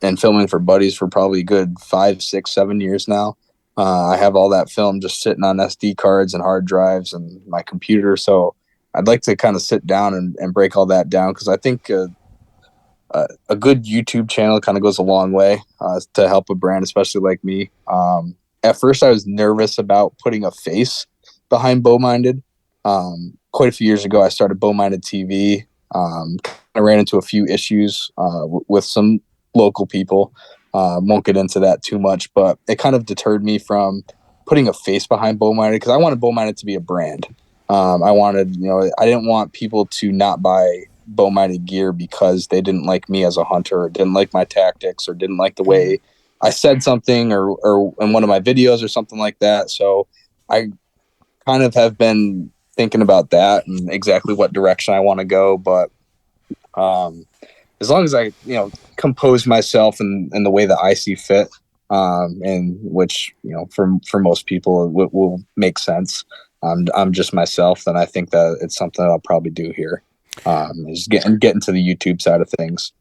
and filming for buddies for probably a good 5, 6, 7 years now. I have all that film just sitting on SD cards and hard drives and my computer. So I'd like to kind of sit down and break all that down because I think a good YouTube channel kind of goes a long way to help a brand, especially like me. At first, I was nervous about putting a face behind Bow Minded. Quite a few years ago, I started Bow Minded TV. I ran into a few issues with some local people. Won't get into that too much, but it kind of deterred me from putting a face behind Bow Minded because I wanted Bow Minded to be a brand. I wanted, I didn't want people to not buy Bow Minded gear because they didn't like me as a hunter or didn't like my tactics or didn't like the way I said something or in one of my videos or something like that. So I kind of have been thinking about that and exactly what direction I want to go. But as long as I, compose myself in the way that I see fit, and which, for most people will make sense. I'm just myself. Then I think that it's something that I'll probably do here. Is getting to the YouTube side of things.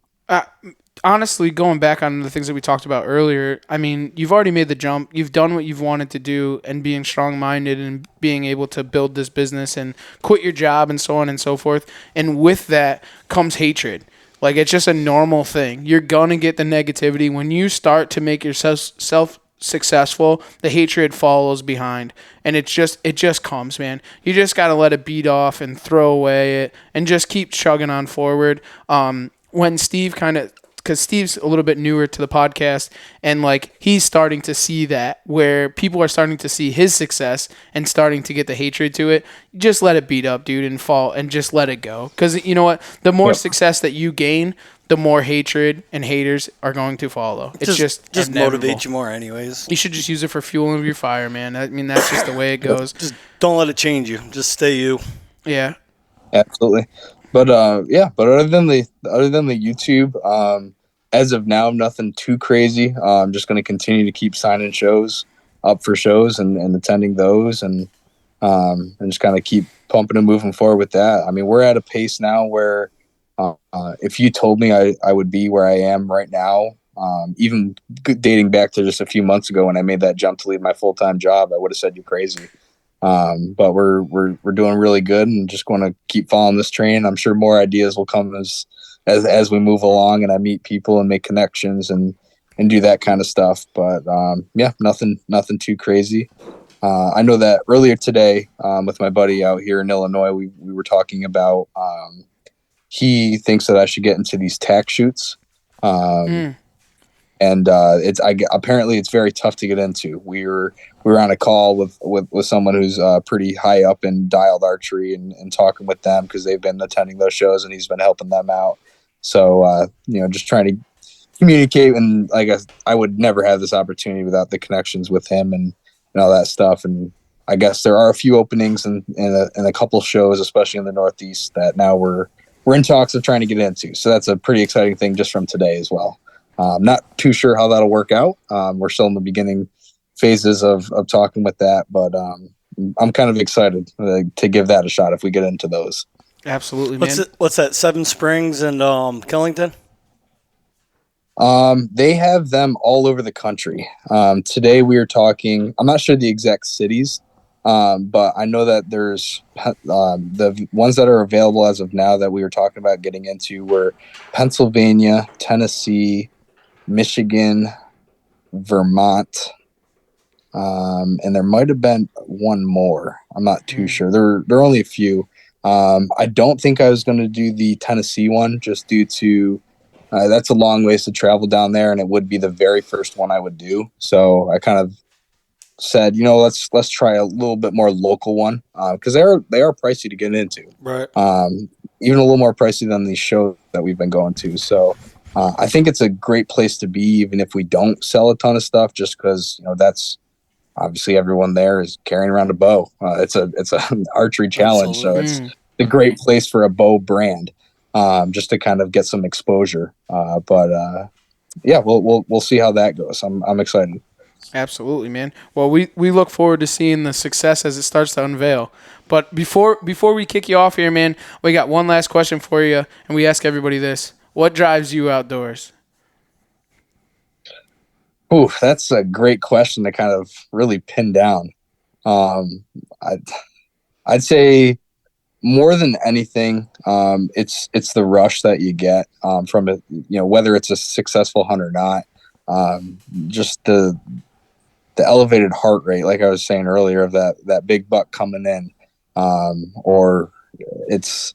Honestly, going back on the things that we talked about earlier, I mean, you've already made the jump. You've done what you've wanted to do and being strong-minded and being able to build this business and quit your job and so on and so forth. And with that comes hatred. Like, it's just a normal thing. You're going to get the negativity. When you start to make yourself successful, the hatred follows behind. And it just comes, man. You just got to let it beat off and throw away it and just keep chugging on forward. When Steve because Steve's a little bit newer to the podcast, and he's starting to see that where people are starting to see his success and starting to get the hatred to it. Just let it beat up, dude, and fall and just let it go. Because you know what? The more success that you gain, the more hatred and haters are going to follow. It's just motivate you more anyways. You should just use it for fueling your fire, man. I mean, that's just the way it goes. Just don't let it change you. Just stay you. Yeah. Absolutely. But but other than the YouTube, as of now, nothing too crazy. I'm just going to continue to keep signing shows up for shows and attending those and just kind of keep pumping and moving forward with that. I mean, we're at a pace now where if you told me I would be where I am right now Even dating back to just a few months ago when I made that jump to leave my full-time job, I would have said you're crazy. But we're doing really good and just going to keep following this train. I'm sure more ideas will come as we move along and I meet people and make connections and do that kind of stuff. But yeah, nothing too crazy. I know that earlier today with my buddy out here in Illinois, we were talking about he thinks that I should get into these tack shoots. And apparently it's very tough to get into. We were on a call with someone who's pretty high up in dialed archery and talking with them because they've been attending those shows and he's been helping them out. So just trying to communicate, and I would never have this opportunity without the connections with him and all that stuff. And I guess there are a few openings in a couple shows, especially in the Northeast, that now we're in talks of trying to get into. So that's a pretty exciting thing just from today as well. Not too sure how that'll work out. We're still in the beginning phases of talking with that, but I'm kind of excited to give that a shot if we get into those. Absolutely, man. What's that? Seven Springs and Killington? They have them all over the country. Today we were talking, I'm not sure the exact cities, but I know that there's the ones that are available as of now that we were talking about getting into were Pennsylvania, Tennessee, Michigan, Vermont, and there might have been one more. I'm not too sure. There are only a few. I don't think I was going to do the Tennessee one just due to that's a long ways to travel down there, and it would be the very first one I would do. So I kind of said, let's try a little bit more local one because they are pricey to get into. Right. Even a little more pricey than these shows that we've been going to. So I think it's a great place to be, even if we don't sell a ton of stuff, just because that's obviously everyone there is carrying around a bow. It's an archery challenge, Absolutely. so it's a great place for a bow brand. Just to kind of get some exposure. But yeah, we'll see how that goes. I'm excited. Absolutely, man. Well, we look forward to seeing the success as it starts to unveil. But before we kick you off here, man, we got one last question for you, and we ask everybody this. What drives you outdoors? Ooh, that's a great question to kind of really pin down. I'd say more than anything, it's the rush that you get from it. Whether it's a successful hunt or not, just the elevated heart rate, like I was saying earlier, of that big buck coming in, or it's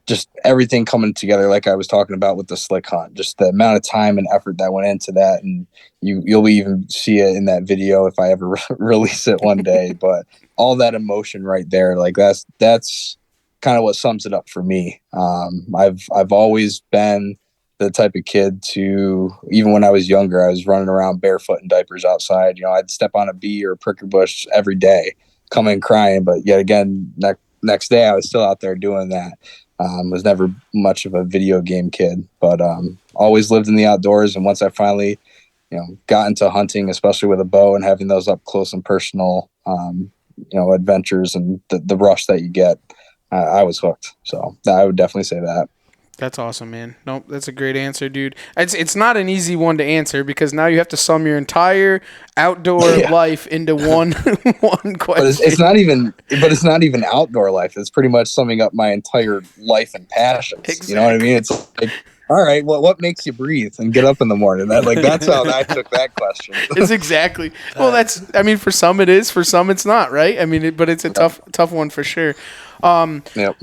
just everything coming together, like I was talking about with the slick hunt. Just the amount of time and effort that went into that, and you'll even see it in that video if I ever release it one day. But all that emotion right there, like that's kind of what sums it up for me. I've always been the type of kid to, even when I was younger, I was running around barefoot in diapers outside. I'd step on a bee or a prickly bush every day, come in crying, but yet again, next day I was still out there doing that. Was never much of a video game kid, but always lived in the outdoors. And once I finally, got into hunting, especially with a bow and having those up close and personal, adventures and the rush that you get, I was hooked. So I would definitely say that. That's awesome, man. Nope, that's a great answer, dude. It's not an easy one to answer because now you have to sum your entire outdoor life into one question. But it's not even outdoor life. It's pretty much summing up my entire life and passions. Exactly. You know what I mean? It's like, all right, well, what makes you breathe and get up in the morning? That's how I took that question. It's exactly. Well, for some it is, for some it's not, right? But it's a tough one for sure. Yep.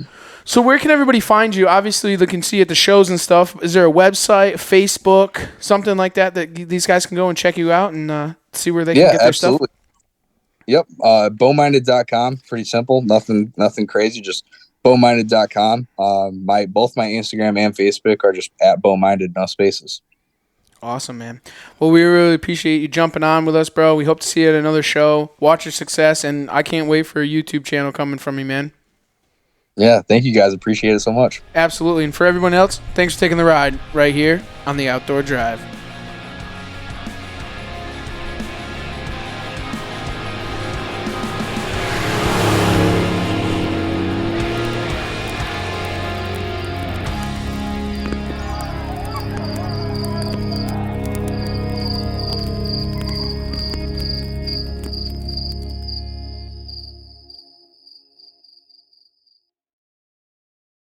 So where can everybody find you? Obviously, they can see at the shows and stuff. Is there a website, Facebook, something like that these guys can go and check you out and see where they can get their absolutely. stuff? Yep. Bowminded.com. Pretty simple. Nothing crazy. Just bowminded.com. Both my Instagram and Facebook are just at bowminded, no spaces. Awesome, man. Well, we really appreciate you jumping on with us, bro. We hope to see you at another show. Watch your success, and I can't wait for a YouTube channel coming from you, man. Yeah, thank you guys. Appreciate it so much. Absolutely. And for everyone else, thanks for taking the ride right here on the Outdoor Drive.